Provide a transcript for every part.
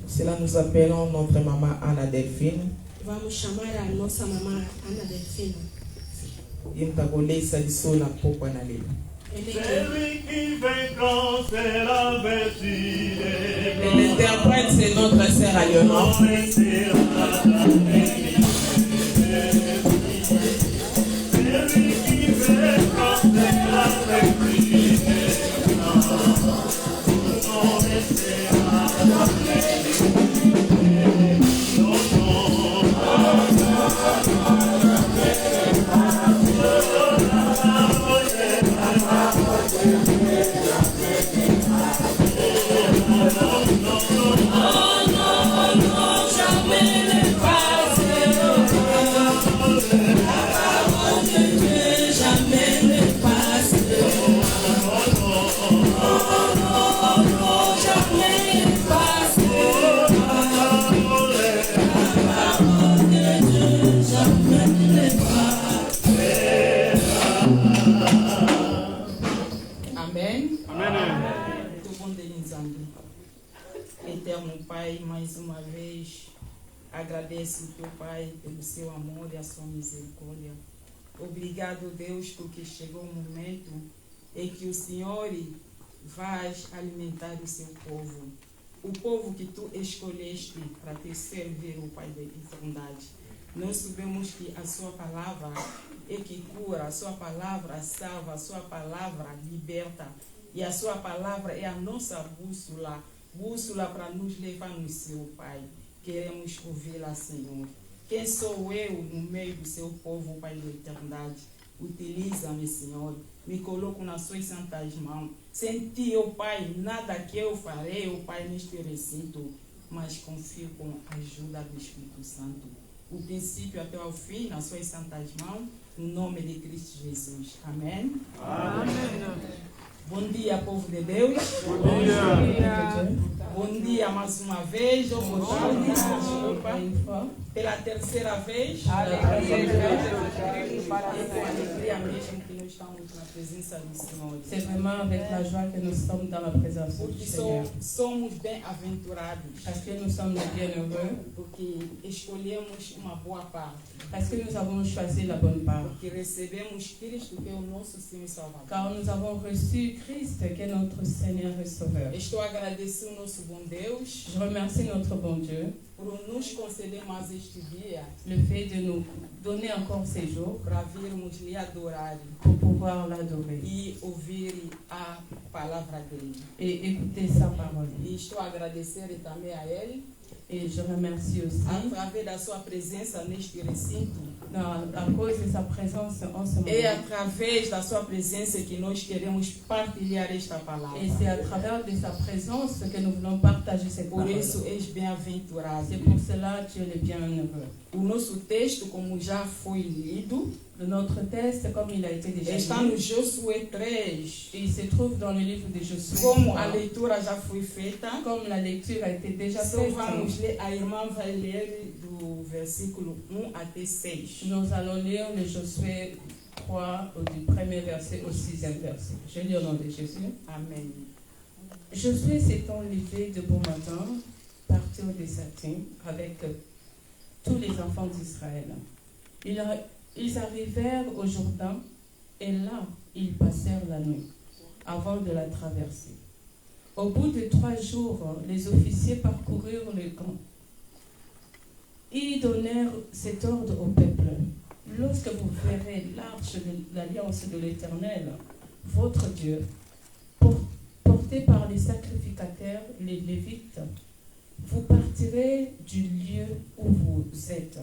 Cela nous appelons notre maman Anna Delphine. Vamos chamar a nossa mamã Ana Delfina. Imtagolesa lisola popa na lelo. Celui qui vaincra sera vencido. Et l'interprète, c'est notre sœur Aliona. Celui qui vaincra sera vencido. Eterno Pai, mais uma vez agradeço o teu Pai pelo seu amor e a sua misericórdia. Obrigado, Deus, porque chegou o momento em que o Senhor vai alimentar o seu povo. O povo que tu escolheste para te servir, o Pai da eternidade. Nós sabemos que a sua palavra é que cura, a sua palavra salva, a sua palavra liberta. E a sua palavra é a nossa bússola para nos levar no seu Pai. Queremos ouvi-la, Senhor. Quem sou eu no meio do seu povo, Pai da eternidade? Utiliza-me, Senhor. Me coloco nas suas santas mãos. Sem ti, ó Pai, nada que eu farei, ó Pai, neste recinto, mas confio com a ajuda do Espírito Santo. O princípio até o fim, nas suas santas mãos, no nome de Cristo Jesus. Amém? Amém. Bom dia, povo de Deus. Bom dia. Bom dia mais uma vez, ou boa tarde, desculpa. Pela terceira vez. É com alegria mesmo que nós estamos na presença do Senhor. C'est vraiment avec la joie que nous sommes dans la présence du Porque Seigneur. somos bem-aventurados. Parce que nous sommes bienheureux. Porque escolhemos uma boa parte. Parce que nous avons choisi la bonne part. Porque recebemos Cristo, que é o nosso Senhor e Salvador. Car nous avons reçu Christ, qui est notre Seigneur et Sauveur. Estou agradecendo ao nosso bom Deus. Je remercie notre bon Dieu Por nos conceder mais este dia. le fait de nous donner encore ces jours Para virmos lhe adorar. pour pouvoir l'adorer E ouvir a palavra dele. et écouter sa parole. E estou a agradecer também a ele, Et je remercie aussi, através da sua presença neste recinto. à cause de sa présence en ce moment. É através da sua presença que nós queremos partilhar esta palavra. Et c'est à travers de sa présence que nous voulons partager cette Por parole. isso és bem-aventurado. C'est pour cela que tu es le bienheureux. O nosso texto, como já foi lido, Notre texte, comme il a été déjà está lu, no Josué 3. il se trouve dans le livre de Josué. Como a leitura já foi feita, Comme la lecture a été déjà só faite, vamos ler, a irmã vai ler do versículo 1 até 6. nous allons lire le Josué 3, du premier verset au 6e verset. Je lis au nom de Jésus. Amen. Josué s'étant levé de bon matin, partit au Satin avec tous les enfants d'Israël. Ils arrivèrent au Jourdain et là, ils passèrent la nuit avant de la traverser. Au bout de 3 jours, les officiers parcoururent le camp. Ils donnèrent cet ordre au peuple. Lorsque vous verrez l'arche de l'alliance de l'Éternel, votre Dieu, portée par les sacrificateurs, les Lévites, vous partirez du lieu où vous êtes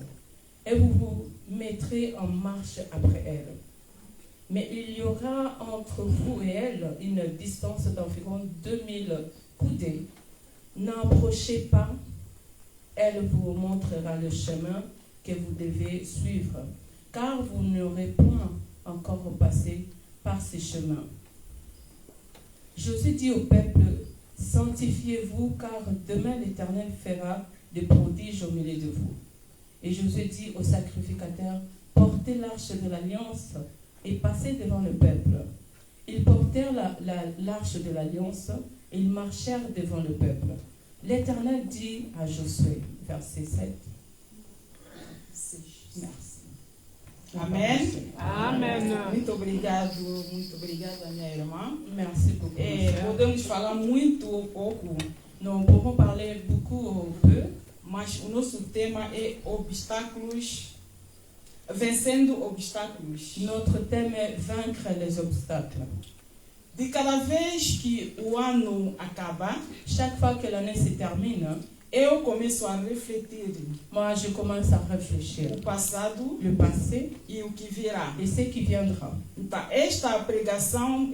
et vous vous mettrez en marche après elle. Mais il y aura entre vous et elle une distance d'environ 2000 coudées. N'approchez pas, elle vous montrera le chemin que vous devez suivre, car vous n'aurez point encore passé par ce chemin. Josué dit au peuple, sanctifiez-vous, car demain l'Éternel fera des prodiges au milieu de vous. Et Josué dit aux sacrificateurs, portez l'arche de l'alliance et passez devant le peuple. Ils portèrent l'arche de l'alliance et ils marchèrent devant le peuple. L'Éternel dit à Josué, verset 7. Merci. Amém. Amém. Muito obrigada, minha irmã. Merci beaucoup. frère. Podemos falar muito ou pouco, Nous pourrons parler beaucoup ou peu, mas o nosso tema é obstáculos, vencendo obstáculos. notre thème est vaincre les obstacles. De cada vez que o ano acaba, Chaque fois que l'année se termine, eu começo a refletir moi je commence à réfléchir. o passado Le passé e o que virá. et ce qui viendra. Então, esta pregação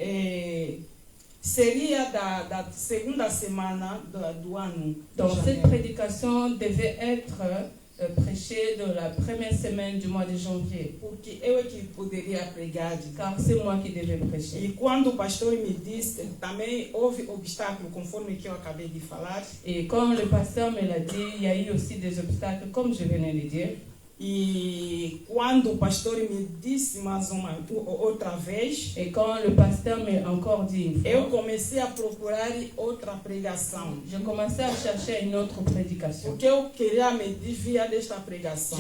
seria da segunda semana do ano. de Donc cette janeiro. prédication devait être prêchée de la première semaine du mois de janvier, Porque eu é que poderia pregar. car c'est moi qui devais prêcher. E quando o pastor me disse, também houve obstáculo, conforme que eu acabei de falar. Et comme le pasteur me l'a dit, il y a eu aussi des obstacles, comme je venais de dire. E quando o pastor me disse mais outra vez, Et quand le pasteur m'a encore dit une fois, eu comecei a procurar outra pregação. je commençais à chercher une autre prédication. Porque eu queria me desviar desta pregação.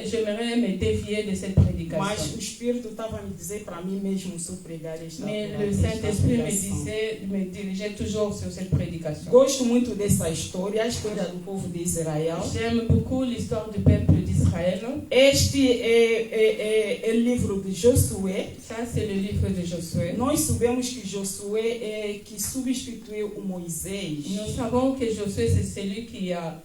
J'aimerais me dévier de cette Mas prédication. o Espírito estava a me dizer para mim mesmo só pregar esta Mais le esta Saint-Esprit pregação. me dirigeait toujours sur cette prédication. Gosto muito dessa história, a história do povo de Israel. J'aime beaucoup l'histoire du peuple d'Israël. Este é o livro de Josué. Ça, c'est le livre de Josué. Nós sabemos que Josué é que substituiu o Moisés Nous savons que Josué, c'est celui qui a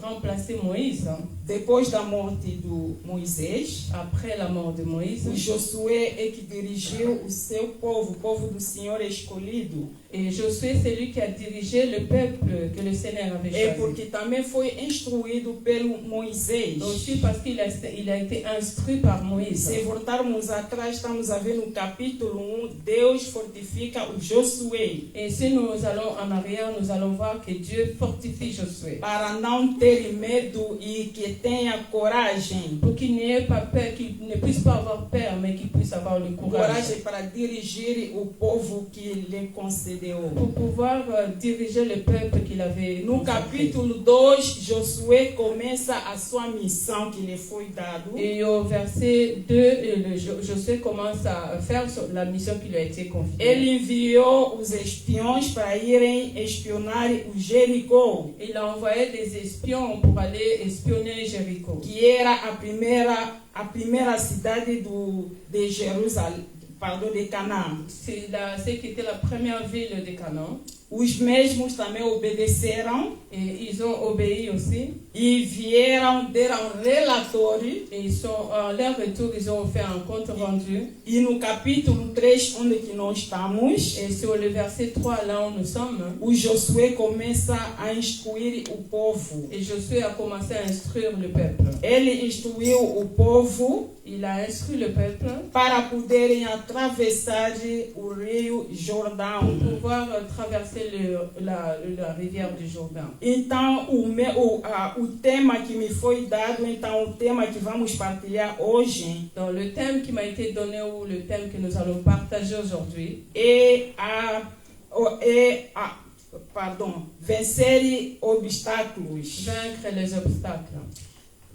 remplacé Moïse. depois da morte do Moisés. Après la mort de Moïse. O Josué é que dirigiu o seu povo, o povo do Senhor escolhido. Et Josué, c'est lui qui a dirigé le peuple que le Seigneur avait É choisi. porque também foi instruído pelo Moisés. Aussi parce qu'il a été instruit par Moïse. Se voltarmos atrás, estamos a ver no capítulo 1, Deus fortifica o Josué Et si nous allons en arrière, nous allons voir que Dieu fortifie Josué. para não ter medo e que tenha coragem. Pour qu'il n'ait pas peur, qu'il ne puisse pas avoir peur, mais qu'il puisse avoir le courage. Coragem para dirigir o povo que lhe concedeu. Pour pouvoir diriger le peuple qu'il avait. No capítulo 2, Josué começa a sua missão que lhe foi dado. Et au verset 2, Josué commence à faire la mission qui lui a été confiée. Ele enviou os espiões para irem espionar o Jericó, Il a envoyé des espions pour aller espionner Jéricho, que era a primeira cidade de Jerusalém, pardon, de Canaã. C'est qui était la première ville de Canaan. Os mesmos também obedeceram Et ils ont obéi aussi. e deram relatório. Et à leur retour, ils ont fait un compte rendu. E no capítulo 3, onde que nós estamos, Et sur le verset 3, là où nous sommes, o Josué começa a instruir o povo. et Josué a commencé à instruire le peuple. Ele instruiu o povo Il a instruit le peuple para poderem atravessar o rio Jordão. pour pouvoir traverser la rivière du Jourdain. Então, o tema que me foi dado, então o tema que vamos partilhar hoje Donc le thème qui m'a été donné, ou le thème que nous allons partager aujourd'hui, vencer obstáculos. vaincre les obstacles.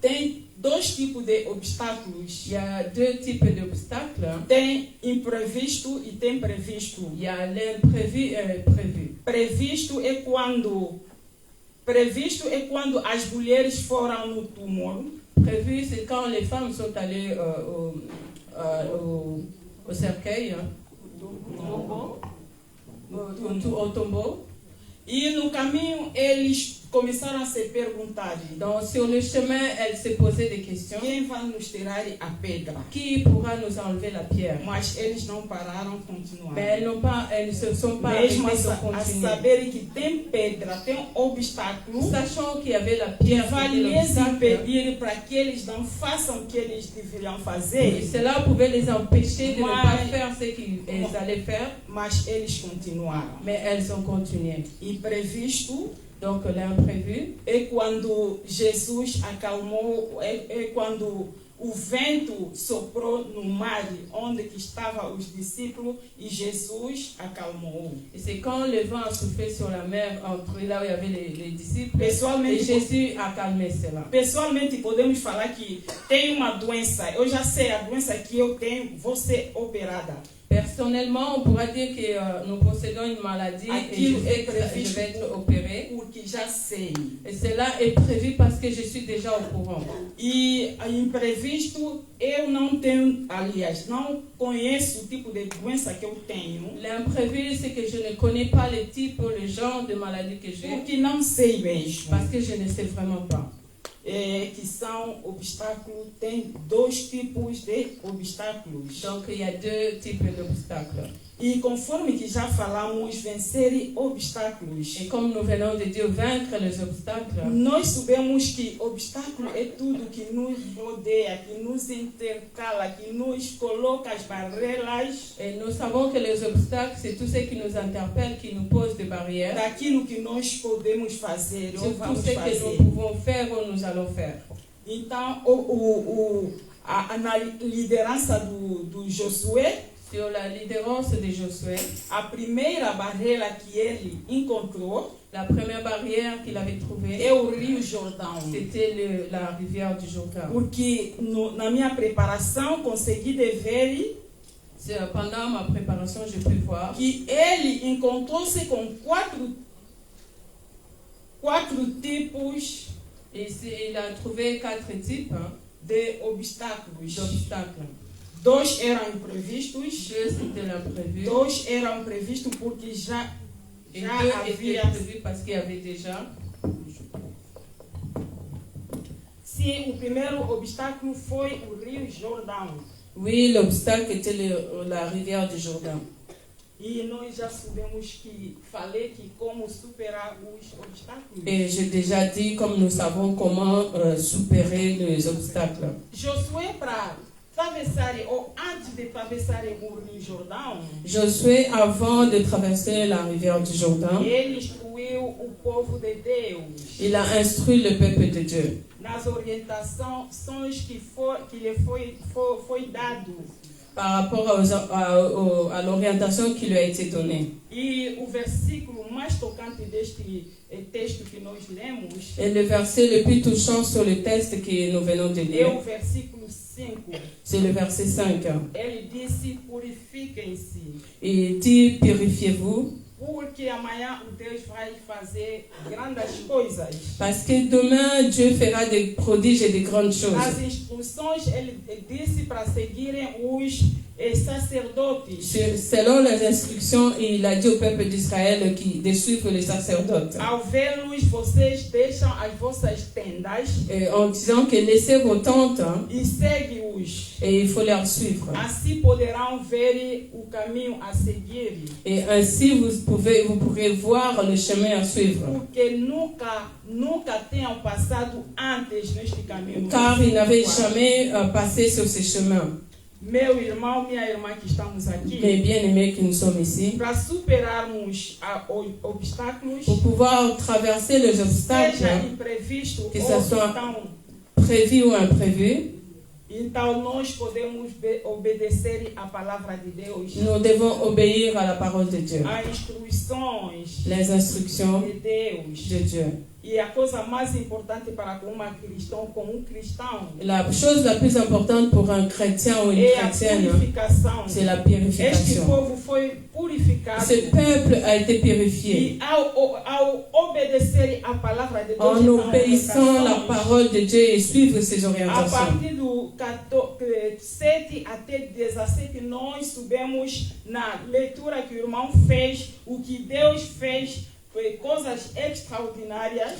Tem dois tipos de obstáculos. Il y a deux types d'obstacles. Tem imprevisto e tem previsto. Il y a l'imprévu et le prévu. Previsto é quando as mulheres foram no túmulo. Prévu, c'est quand les femmes sont allées au cercueil, au tombeau. E no caminho eles começaram a se perguntar: Donc sur le chemin, elles se posaient des questions. quem vai nos tirar a pedra? Qui pourra nous enlever la pierre? Mas eles não pararam, continuaram. Mais elles ne se sont pas Mesmo arrêtées pour a continuer. saber que tem pedra, tem obstáculo, Sachant qu'il y avait la que pierre, vai qui était lhes l'obstacle, impedir para que eles não façam o que eles deveriam fazer. et cela pouvait les empêcher de ne pas Ouais. faire ce qu'ils allaient faire, Mas eles continuaram. mais elles ont continué. Imprevisto Donc l'imprévu, é quando Jesus acalmou, é quando o vento soprou no mar onde que estavam os discípulos e Jesus acalmou. Et c'est quand le vent a soufflé sur la mer, entre là où il y avait les disciples, Pessoalmente, et Jésus a calmé cela. pessoalmente, podemos falar que tem uma doença. Eu já sei a doença que eu tenho, vou ser operada. Personnellement, on pourra dire que nous possédons une maladie et je vais être opérée. Porque já sei. Et cela est prévu parce que je suis déjà au courant. E imprevisto, eu não tenho, aliás, não conheço o tipo de doença que eu tenho. L'imprévu, c'est que je ne connais pas le type ou le genre de maladie que j'ai, Porque não sei mesmo. parce que je ne sais vraiment pas. Que são obstáculos, tem dois tipos de obstáculos. Donc il y a deux types d'obstacles. E conforme que já falamos, vencer obstáculos. Et comme nous venons de dire vaincre les obstacles, Nós sabemos que obstáculo é tudo que nos rodeia, que nos intercala, que nos coloca as barreiras et nous savons que les obstacles, c'est tout ce qui nous interpelle, qui nous pose des barrières, daquilo que nós podemos fazer sur ou tout vamos ce que fazer. nous pouvons faire ou nous allons faire. Então, na liderança do Josué, Sur la leaderance de Josué, a primeira barreira que ele encontrou la première barrière qu'il avait trouvée, é o Rio Jordão. c'était la rivière du Jourdain. Porque na minha preparação consegui de ver Pendant ma préparation, j'ai pu voir que ele encontrou-se com quatro tipos et il a trouvé 4 types de obstáculos. d'obstacles. 2 eram imprevistos, 2 c'était l'imprévu 2 eram previstos porque já et 2 havia. étaient prévus parce qu'il y avait déjà. Se o primeiro obstáculo foi o Rio Jordão. Oui, l'obstacle était la rivière du Jourdain. E nós já sabemos que falei que como superar os obstáculos. Et j'ai déjà dit, comme nous savons, comment supérer les obstacles. Josué, para atravessar, ou antes de atravessar o Rio Jordão, Josué, avant de traverser la rivière du Jourdain, ele instruiu o povo de Deus il a instruit le peuple de Dieu nas orientações que lhe foi dado. par rapport à l'orientation qui lui a été donnée. E o versículo mais tocante deste texto que nós lemos Et le verset le plus touchant sur le texte que nous venons de é lire, o versículo 5. c'est le verset 5. Ele disse: purifiquem-se, Il dit, purifiez-vous, porque amanhã o Deus vai fazer grandes coisas. parce que demain, Dieu fera des prodiges et des grandes choses. As instruções, ele disse para seguirem os sacerdotes. Selon les instructions, il a dit au peuple d'Israël de suivre les sacerdotes. Ao vê-los, vocês deixam as vossas tendas En disant que laissez vos tentes e segue-os. et il faut les suivre. Assim poderão ver o caminho a seguir. Et ainsi, vous pourrez voir le chemin à suivre. Porque nunca tenham passado antes neste caminho. Car ils n'avaient jamais passé sur ces chemins. Meu irmão, minha irmã que estamos aqui, Mes bien-aimés qui nous sommes ici, para superarmos obstáculos, pour pouvoir traverser les seja obstacles, imprevisto que ou ça soit então, prévus ou imprévus, então nós podemos obedecer a palavra de Deus, nous devons obéir à la parole de Dieu, as instruções les instructions de Deus. de Dieu. E a coisa mais importante para um cristão, La chose la plus importante pour un chrétien ou une é a chrétienne, purificação. c'est la Este purification. povo foi purificado. Ce peuple a été purifié E ao obedecer a palavra de Deus, en então, obéissant la parole de Dieu et suivre ses a orientations. partir do 7 até 17, nós subimos na leitura que o irmão fez, o que Deus fez foi coisas extraordinárias.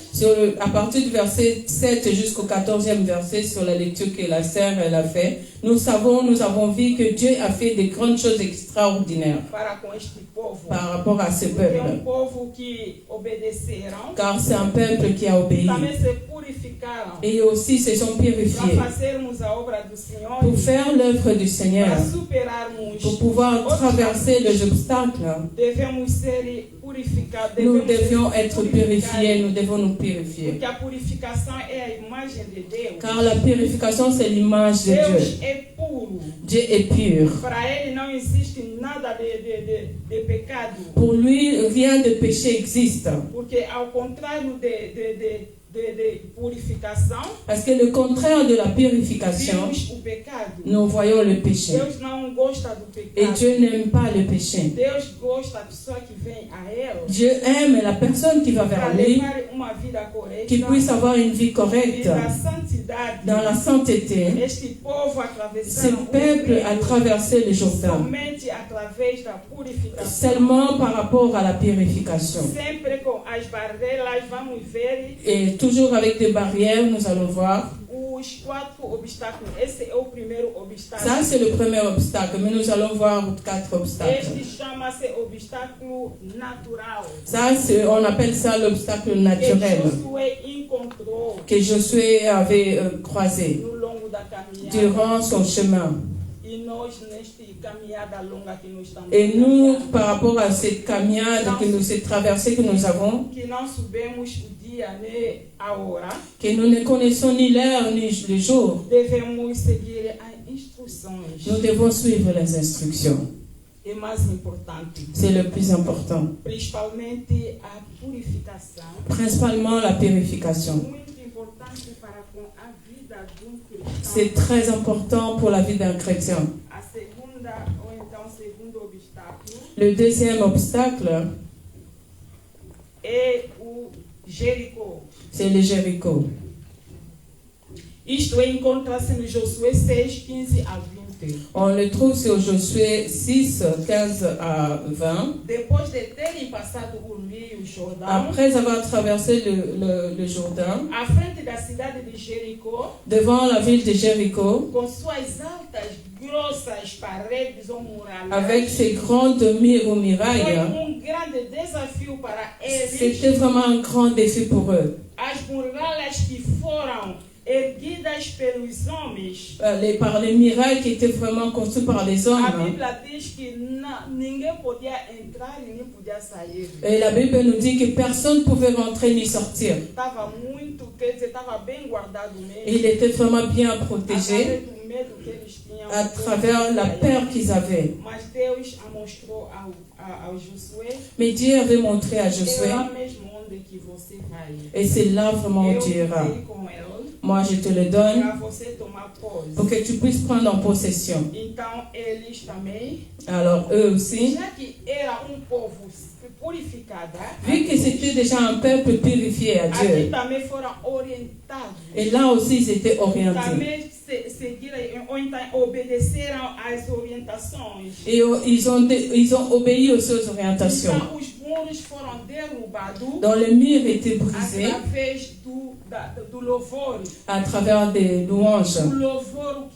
À partir du verset 7 jusqu'au 14e verset, sur la lecture que la sœur elle a fait, nous avons vu que Dieu a fait des grandes choses extraordinaires Para com este povo. par rapport à ce Porque é peuple. povo que obedeceram. Car c'est un peuple qui a obéi. Também se purificaram et aussi se sont para purifiés fazermos a obra do Senhor, pour faire l'œuvre du Seigneur, para superarmos. pour pouvoir traverser les obstacles. Devemos ser purificados. Nous devemos ser devions être purifiés, purificados, nous devons nous purifier. porque a purificação é a imagem de Deus. Car la purification, c'est l'image de Deus Dieu. é puro. Dieu est pur. Para ele não existe nada de pecado. Pour lui, rien de péché existe. Porque ao contrário de purificação, Parce que le contraire de la purification, vimos o pecado. nous voyons le péché. Deus não gosta do Et pecado. Dieu n'aime pas le péché. Deus gosta da pessoa que vem a ele Dieu aime la personne qui va para vers lui, levar uma vida correta, qui puisse avoir une vie e correcte, da santidade. dans la sainteté. Este povo Ce atravessaram o peuple a rio traversé le Jourdain somente através da purificação. seulement par rapport à la purification. Sempre com as barreiras, vamos ver Et toujours avec des barrières, nous allons voir. os 4 obstáculos. Esse é o primeiro obstáculo. Ça, c'est le premier obstacle, mais nous allons voir 4 obstacles. Este chama-se obstáculo natural. Ça, on appelle ça l'obstacle Que naturel Josué encontrou que Josué avait croisé no longo da caminhada. durant son chemin. E nós, nesta caminhada longa que nós estamos Et nous, caminhando, par rapport à cette caminade, cette traversée que nous avons, que não sabemos o dia nem a hora, que nous ne connaissons ni l'heure ni le jour, devemos seguir as instruções. nous devons suivre les instructions. É mais importante, C'est le plus important. principalmente a purificação. Principalement la purification. Muito importante para com a vida de cristão. C'est très important pour la vie d'un chrétien. A segunda, ou então segundo obstáculo, Le deuxième obstacle, é o Jericó. c'est le Jéricho. Isto encontra-se no Josué 6, 15 a 20. On le trouve sur Josué 6, 15 à 20. Depois de terem passado o rio Jordão, Après avoir traversé le Jourdain, à frente da cidade de Jericó, devant la ville de Jéricho, com suas altas, grossas paredes ou muralhas, avec ses grandes murs ou murailles, foi grande desafio para eles. c'était vraiment un grand défi pour eux. As muralhas que foram erguidas pelos homens, Par les murailles qui étaient vraiment construites par les a hommes. Bíblia diz que ninguém podia entrar e nem podia sair. Et la Bible nous dit que personne ne pouvait rentrer ni sortir. Estava muito, quer dizer, estava bem guardado mesmo. Il était vraiment bien protégé Através do medo que eles tinham. à travers la peur qu'ils avaient. Mas Deus mostrou ao Josué, Mais Dieu avait montré à é Josué, lá mesmo onde que você vai. et c'est là vraiment où Eu tu iras. dei com ela Moi, je te le donne para você tomar posse. pour que tu puisses prendre en possession. Então eles também, Alors, eux aussi, já que era povo purificado, vu que c'était déjà un peuple purifié à aqui Dieu, também foram orientados. et là aussi ils étaient orientés. Também seguiram ou então obedeceram às orientações. Et ils ont obéi aux seules orientations. Então os muros foram derrubados Dans les murs étaient brisés através do louvor. à travers des louanges. O louvor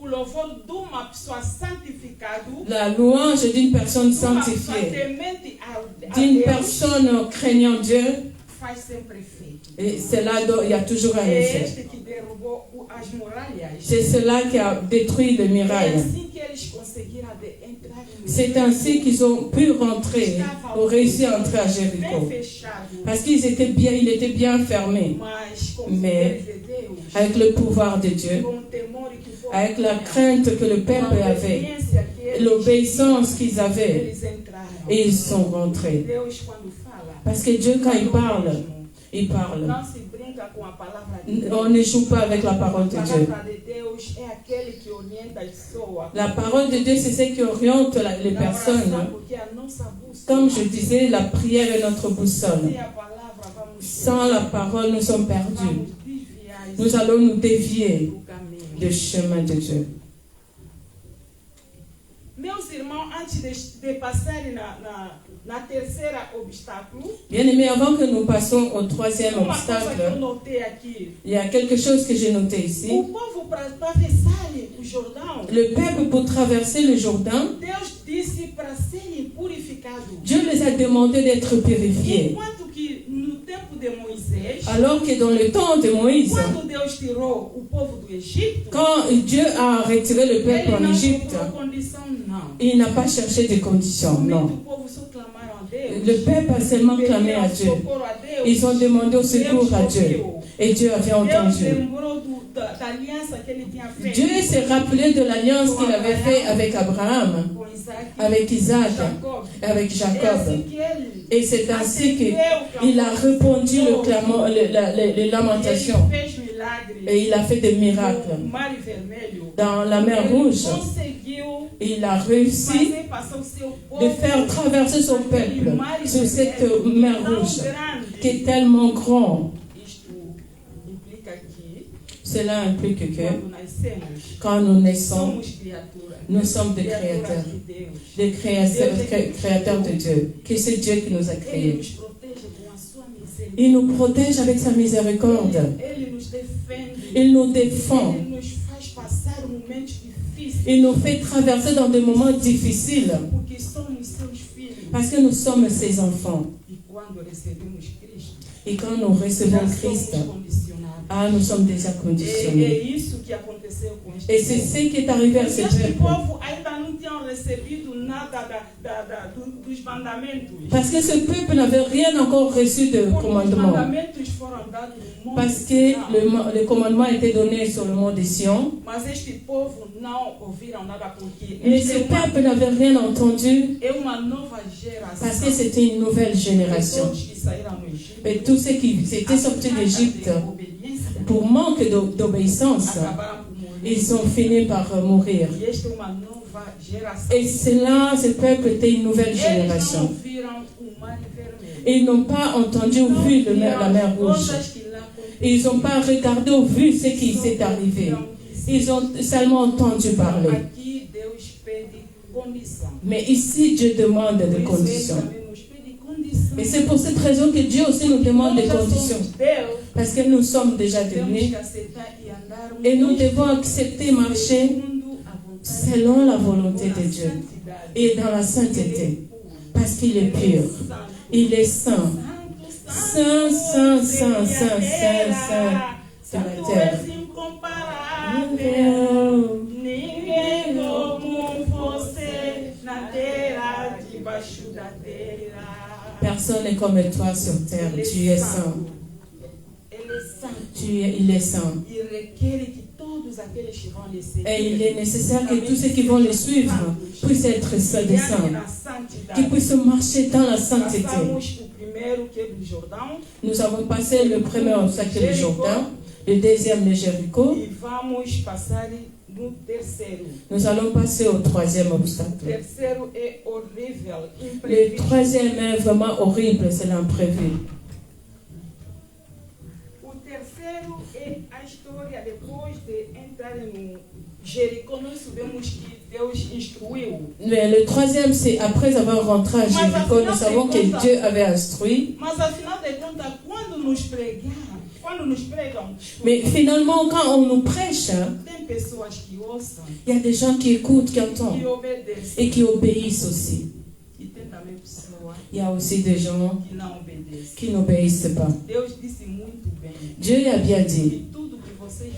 o louvor de uma pessoa santificada, La louange d'une personne de uma pessoa sanctifiée, temente a d'une Deus, personne craignant Dieu, faz sempre efeito. et c'est là il y a toujours un É effet. este que derrubou as muralhas. C'est cela qui a détruit les É murailles. assim que eles conseguiram entrar no C'est ainsi qu'ils ont pu rentrer, ou réussir à entrer à bem Jéricho. fechado, Parce qu'il était bien fermé, mas com o Mais- poder de Deus, avec le pouvoir de Dieu, com o temor que o povo avec la tinha, crainte que le com a peuple avait, obediência que eles l'obéissance qu'ils avaient, eles entraram. et ils sont rentrés. Deus quando fala, Parce que Dieu, quand il fala parle, mesmo. il parle. Não se brinca com a palavra de Deus. On ne joue pas avec la parole de A Dieu. palavra de Deus é aquele que orienta as pessoas. La parole de Dieu, c'est ce qui oriente les Na personnes. oração, porque a nossa bússola, Comme je disais, la prière est notre boussole. sem a palavra, vamos Sans la parole, nous sommes perdus. vamos desviar Nous allons nous dévier do caminho. du chemin de Dieu. Meus irmãos, antes de passarem na terceira obstáculo, Bien-aimés, avant que nous passions au troisième uma coisa que eu obstacle, notei aqui, il y a quelque chose que j'ai noté o ici. povo para atravessar o Jordão, Le peuple, pour traverser le Jourdain, Deus disse para serem purificados. Dieu les a demandé d'être purifiés. Enquanto que Moisés, Alors que dans le temps de Moïse, quando Deus tirou o povo do Egito, quand Dieu a retiré le peuple ele en não Égypte, procurou condição, não. il n'a pas cherché de conditions, Somente non. o povo só clamaram a Deus. Le peuple a seulement clamé à Dieu. Socorro a Deus. Ils ont demandé au secours à Dieu. Et Dieu avait Deus entendu. lembrou da aliança que ele tinha feito Dieu s'est rappelé de l'alliance qu'il avait faite avec Abraham, com Isaac avec Isaac, Jacob. avec É assim Jacob. que ele Et c'est ainsi qu'il a répondu les ele lamentations. fez milagres Et il a fait des miracles. no Mar Vermelho. Dans la mer Ele Rouge, conseguiu il a réussi fazer passar o seu povo de faire traverser son peuple sur cette mer Rouge, qui est tellement grand. Isto implica que Cela implique que quando nascemos, quand nous naissons, somos criaturas. nous sommes des Criaturas créateurs, de Deus. des créateurs de Dieu, que c'est Dieu qui nous a Ele créés. nos protege com a sua misericórdia. Il nous protège avec sa miséricorde. Ele nos defende. Il nous défend. Ele nos faz passar momentos difíceis. Il nous fait traverser dans des moments difficiles Porque somos seus filhos. parce que nous sommes ses enfants. E quando recebemos Cristo, Et quand nous recevons já Christ, somos condicionados. nous sommes déjà É conditionnés. isso que aconteceu com este Et c'est ce qui est arrivé à ce Este peuple. povo ainda não tinham recebido nada dos mandamentos. Parce que ce peuple n'avait rien encore reçu de Porque os commandement. mandamentos foram dados no monte Parce que Sinai. le commandement était donné sur le mont de Sion. Mas este povo não ouviram nada porque Mais este ce peuple n'avait rien entendu é uma nova parce que geração. c'était une nouvelle génération. Todos que saíram no Egito, Et tous ceux qui étaient sortis d'Égypte obediência, pour manque d'obéissance, acabaram por morrer. ils ont fini par mourir. E esta é uma nova geração. Et cela, ce peuple était une nouvelle Eles não génération. ouviram o mar vermelho. Ils n'ont pas entendu ou vu la mer Rouge. Coisas que lá aconteceram. Ils n'ont pas regardé ou vu ce qui s'est arrivé. Ils ont seulement entendu parler. Aqui Deus pede condição. Mais ici, Dieu demande des Por isso, ele conditions. também nos pede condição. Et c'est pour cette raison que Dieu aussi nous demande des Nós já conditions. somos Deus, Parce que nous sommes déjà temos devenus. que aceitar e andar Et nous devons accepter marcher segundo a vontade selon la volonté da de Dieu. santidade. Et dans la sainteté. Parce qu'il est pur. Il est saint. Saint, saint, saint, saint, saint, saint sur la Santo terre. és incomparável. Ninguém como você na terra, debaixo da terra. Personne n'est comme toi sur terre. Tu es saint. Ele é santo. Il est saint. E requer que todos aqueles que vão lhe seguir Et il est nécessaire que tous ceux qui vont le suivre puissent être des saints. andem na santidade. Qu'ils puissent marcher dans la sainteté. Passamos o primeiro que é do Jordão Nous avons passé le premier obstacle du Jourdain, le deuxième le Jéricho. e vamos passar no terceiro. Nous allons passer au troisième O obstacle. terceiro é horrível, Le imprevisto. troisième est vraiment horrible, c'est l'imprévu. O terceiro é a história depois de entrar no Jericó. Nós sabemos que Deus instruiu. Mais le troisième, c'est après avoir rentré à Jéricho, nous savons que Dieu avait instruit. Mas afinal de contas, quando nos pregam, Mais finalement, quand on nous prêche, tem pessoas que ouçam, il y a des gens qui écoutent, qui entendent que obedecem. et qui obéissent aussi. E tem também pessoas Il y a aussi des gens que não obedecem. qui n'obéissent pas. Deus disse muito bem Dieu a bien dit, que tudo que vocês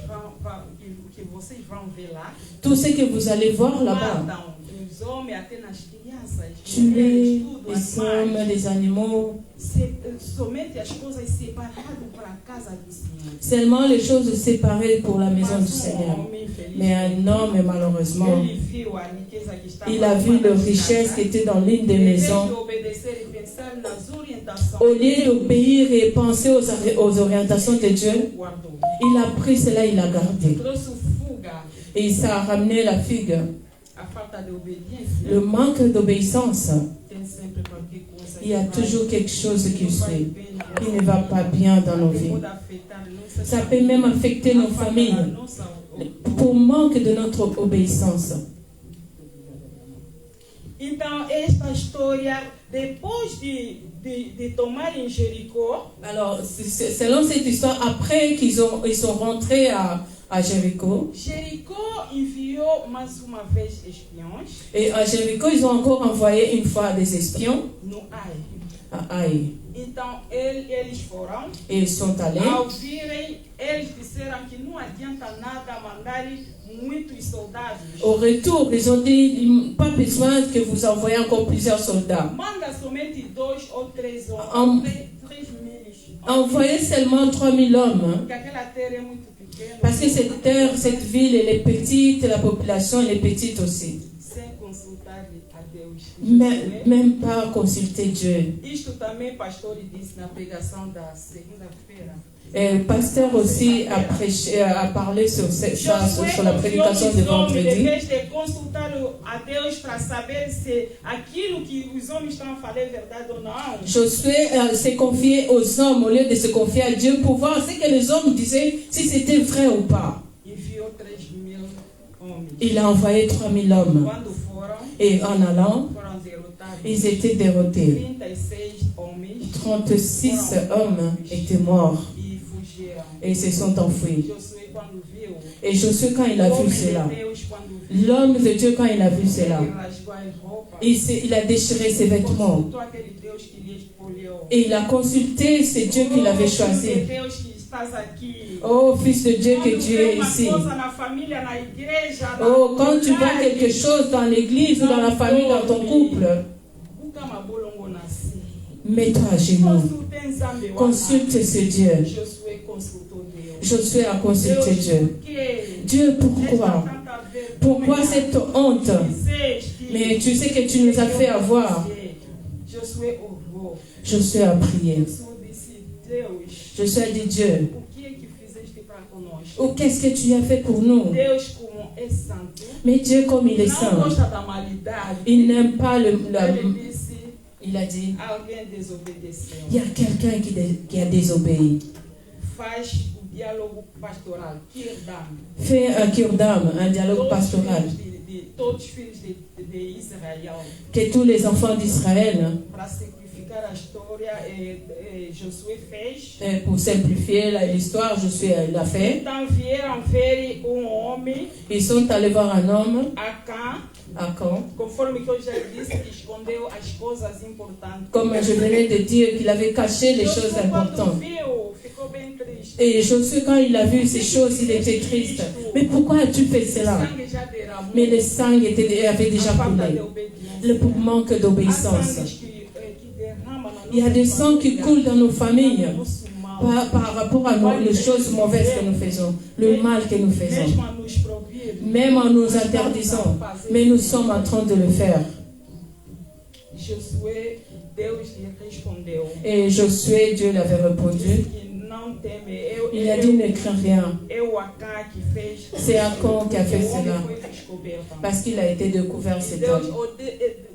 vão ver lá, tout ce que vous allez voir là-bas, matam os homens até nas crianças, tuer mulheres, tudo, les animais. hommes, les animaux, Somente as coisas separadas para a casa do Senhor. seulement les choses séparées pour la maison du Mas Seigneur. homem infeliz, Mais un homme, malheureusement, ele viu a riqueza que estava il a vu les richesses qui étaient dans l'une des Em vez de maisons. obedecer e pensar nas orientações, Au lieu d'obéir et penser aux orientations de Dieu, guardou. il a pris cela, il l'a gardé. Trouxe fuga, Et ça a ramené la figue. a falta de obediência. Le manque d'obéissance, Tem sempre qualquer coisa il y a que vai- toujours quelque chose qui não vai suit, bem na qui ne va pas bien dans nos que vies. pode afetar nossa Ça peut même affecter nos a falta da familles nossa pour manque de notre obéissance. Então, esta história, depois de tomarem Jericó, Alors, selon cette histoire, après ils sont rentrés à Jéricho, Jericó enviou mais uma vez espiões et à Jéricho, ils ont encore envoyé une fois des espions no Ai. à Haï. Então eles foram. Et ils sont allés. Ao virem, eles disseram que não adianta nada mandar muitos soldados. Au retour, ils ont dit, pas besoin que vous envoyez encore plusieurs soldats. Manda somente 2 ou 3 homens. 3 mil. Envoyez seulement 3000 hommes. Hein. Porque aquela terra é muito pequena. Parce que cette terre, cette ville, elle est petite, la population elle est petite aussi. Sem consultar a Deus. Même pas consulter Dieu. Isto também pastor disse na pregação da segunda-feira. Et le pasteur aussi a prêché, a parlé sur la prédication de vendredi. Em vez de consultar a Deus para saber se aquilo que os homens estão a falar é verdade ou não. Josué s'est confié aux hommes au lieu de se confier à Dieu pour voir ce que les hommes disaient, si c'était vrai ou pas. Enviou 3 mil homens. Il a envoyé 3000 hommes. Quando foram, Et en allant, foram derrotados. ils étaient derrotés. 36 homens 36 hommes étaient morts e fugiram. et ils se sont enfuis. Josué quando viu, Et Josué, quand il a vu cela, Deus quando viu, l'homme de Dieu, quand il a vu cela, ele rasgou as roupas. il a déchiré ses vêtements. Consultou aquele Deus que lhe escolheu. Et il a consulté ce Dieu qu'il avait choisi. Deus que estás aqui. Oh, Fils de Dieu, que Quando tu vê es uma ici. coisa na família, na igreja, na Oh, quand tu vois comunidade, quelque chose dans l'église ou dans la famille, dans ton couple, buka mabolongo na si. mets-toi à genoux. Consulte Nzambe wana. Consulte ce Dieu. Josué consultou Deus. Josué a consulté Dieu. Que Dieu, pourquoi? Pourquoi cette honte? Mais tu sais que tu nous as fait avoir. Josué orou. Josué a prié. Josué disse, Deus, Josué a dit, Dieu, o que é que fizeste para conosco? oh, qu'est-ce que tu as fait pour nous? Deus, como é santo, Mais Dieu, comme il est não saint, gosta da malidade. il n'aime pas Ele disse, Il a dit, alguém desobedeceu. il y a quelqu'un qui a désobéi. Faz o diálogo pastoral, Kirdam. Fais un cure-dame, un dialogue pastoral. Todos os filhos de Israel, Que tous les enfants d'Israël, para simplificar a história, Josué fez. pour simplifier l'histoire, Josué l'a fait. Então vieram ver homem, Ils sont allés voir un homme Acã, à Caen. conforme que eu já disse, que escondeu as coisas importantes. Comme je venais de dire, qu'il avait caché les choses Josué, importantes. quando viu, ficou bem triste. Et Josué, quand il a vu ces choses, il était triste. Mais pourquoi as-tu fait cela? Sangue já derramou. Mais le sang avait déjà A falta de coulé. obediência. Le manque Há d'obéissance. sangues que derramam na Il y a nossa des sangs qui família, coulent dans nos familles no nosso mal. par rapport à les choses mauvaises que nous faisons, le mal que nous faisons. Mesmo a nos proibir, Même en nous interdisant, mais nous sommes en train de le faire. Josué, Deus lhe respondeu. Et Josué, Dieu l'avait répondu. Que não teme. Il a dit, ne crains rien. Acá que fez. C'est Acã qui a fait O homem cela. foi descoberto. Parce qu'il a été découvert cet Deus homme.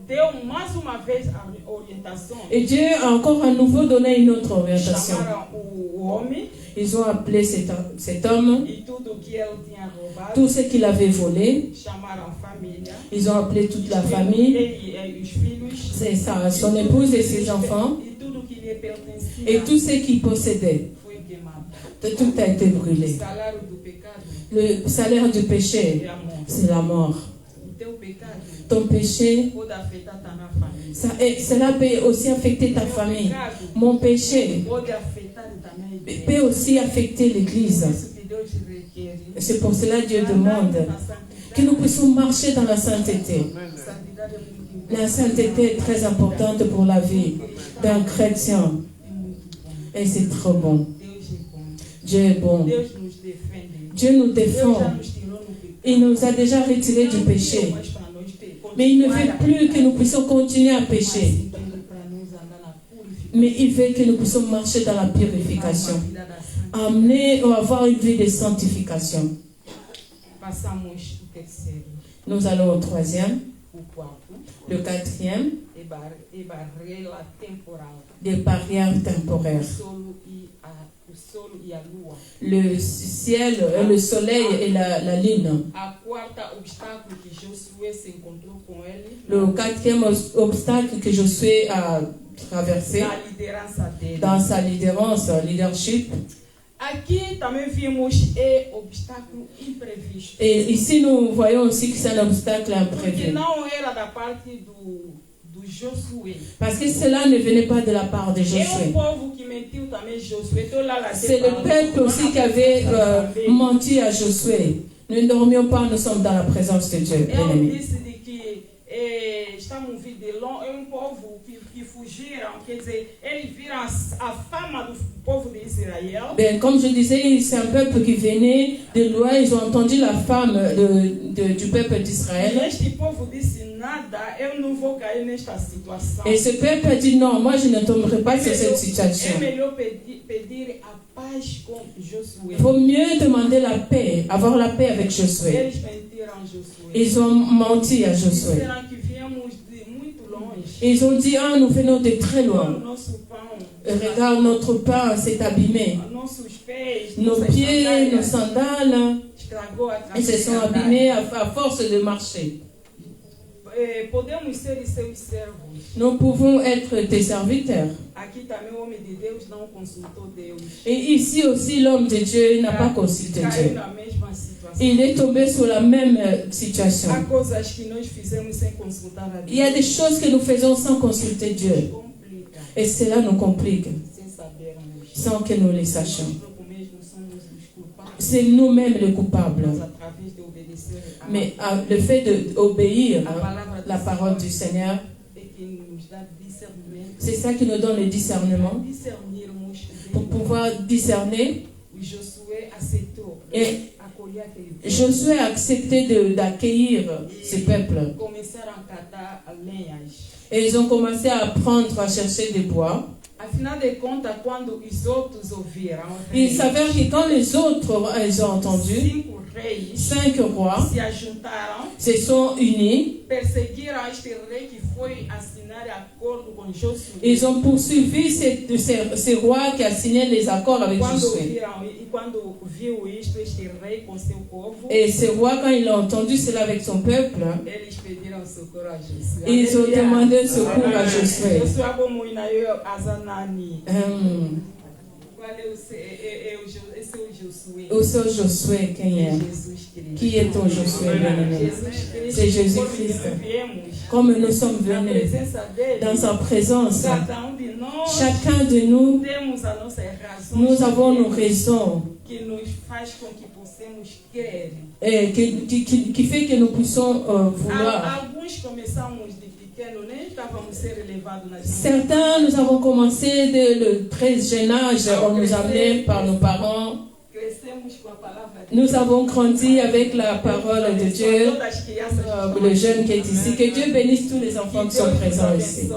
deu mais uma vez a orientação. Et Dieu a encore à nouveau donné une autre orientation. Chamaram o homem Ils ont appelé cet homme, e tudo que ele tinha roubado. tout ce qu'il avait volé. Chamaram a família. Ils ont appelé toute la famille, E os filhos. son épouse et ses enfants, E tudo que lhe pertencia. et tout ce qu'il possédait. Foi queimado. Tout a été O brûlé. salário do pecado Le salaire du péché, é a morte. c'est la mort. O teu pecado Ton péché, pode afetar ta família. cela peut aussi affecter ta famille. Mon péché Pode afetar também a igreja. peut aussi affecter l'Église. Isso que Deus requer. C'est pour cela que Dieu demande que nous puissions marcher dans la sainteté. Santidade é muito importante. La sainteté est très importante pour la vie d'un chrétien. É muito bom. Et c'est trop bon. Deus é bom. Dieu est bon. Deus nos defende. Dieu nous Deus já défend. nos tirou no pecado. Il nous a déjà retirés du péché. Mas para nós ter- Mais il ne veut plus que nous puissions continuer à pécher. Mas sim, para nos andar na purificação. Mais il veut que nous puissions marcher dans la purification. Uma vida da santidade. Amener ou avoir une vie de sanctification. Passamos o terceiro, Nous allons au troisième. o quarto, Le quatrième, e barreira temporal. des barrières temporaires. O solo e a lua. Le ciel, le soleil et la lune. A quarta obstáculo que Josué se encontrou com ele Le quatrième obstacle que Josué a traversé na liderança dele. dans sa leadership. Aqui também vimos obstáculo imprevisto. Et ici, nous voyons aussi que c'est un obstacle Porque imprévu. não era da parte do Josué. Parce que cela ne venait pas de la part de É Josué. povo que mentiu também Josué. Então, lá, C'est le peuple aussi qui avait menti à Josué. Nous ne dormions pas, nous sommes dans la présence de Dieu, Eu bien-aimés. disse de que estamos vindo de longe, é povo que fugiram, quer dizer, eles viram a fama do povo de Israel. Ben, comme je disais, c'est un peuple qui venait de loin, ils ont entendu la femme du peuple E d'Israël. este povo disse nada, eu não vou cair nesta situação. Et ce peuple a dit non, moi je ne tomberai pas sur cette É situation. melhor pedir a paz com Josué. Il vaut mieux demander la paix, avoir la paix avec Josué. Eles mentiram a Josué. Ils ont menti à Josué. Disseram que viemos de muito longe. Ils ont dit, ah, nous venons de très O loin. nosso pão, Regarde, notre pain s'est abîmé. nossos pés, Nos nossas pieds, nos sandálias sandales, estragou a ils se sont abîmés à force de marcher. Podemos ser seus servos. Nous pouvons être des serviteurs. Aqui também o homem de Deus não consultou Deus. Et ici aussi, l'homme de Dieu n'a pas consulté Caiu Dieu. na mesma situação. Il est tombé sur la même situation. Há coisas que nós fizemos sem consultar a Deus. Il y a des choses que nous faisons sans consulter Dieu. Complica, Et cela nous complique, sem sabermos. sans que nous les sachions. Nós próprios mesmos somos os culpados. C'est nous-mêmes les coupables. Mas através de obedecer a Mais le fait d'obéir a palavra la parole du Seigneur, é que nos dá discernimento. c'est ça qui nous donne le discernement Discernirmos pour pouvoir discerner. o Josué aceitou Et acolher aquele povo. Josué a accepté d'accueillir ce peuple. Começaram a catar lenhas. Et ils ont commencé à apprendre à chercher des bois. Afinal de contas, quando os outros ouviram, Il s'avère que quand les autres ils ont entendu, 5 reis 5 rois se ajuntaram, se sont unis. perseguiram este rei que foi assinar acordo com Josué. Ils ont poursuivi ces rois qui a signé les accords avec Quando Josué. viram, e quando viu isto, este rei com seu povo, Et ces rois, quand ils ont entendu cela avec son peuple, eles pediram socorro a Josué. ils ont Aleluia. demandé secours à Josué. Josué abomuina eu azanani. Qual é esse é o Josué? Où est Josué? Quem é? Jesus Cristo. Qui est ton Josué, bien-aimé? Jesus Cristo. C'est Jésus-Christ. Como nós viemos Comme nous sommes na venus presença dele, dans sa présence, cada de nós chacun de nous, temos a nossa razão nous avons nos raisons que nos faz com que possamos crer. qui fait que nous puissions vouloir. Alguns começamos de pequeno, nem estávamos ser elevados nas Certains, nous avons commencé dès le très jeune âge, on nous amenait par nos parents. Crescemos com a palavra de Nous avons grandi avec la parole de Dieu. Todas as crianças Le jeune qui est ici, que Dieu bénisse tous les enfants qui sont présents ici.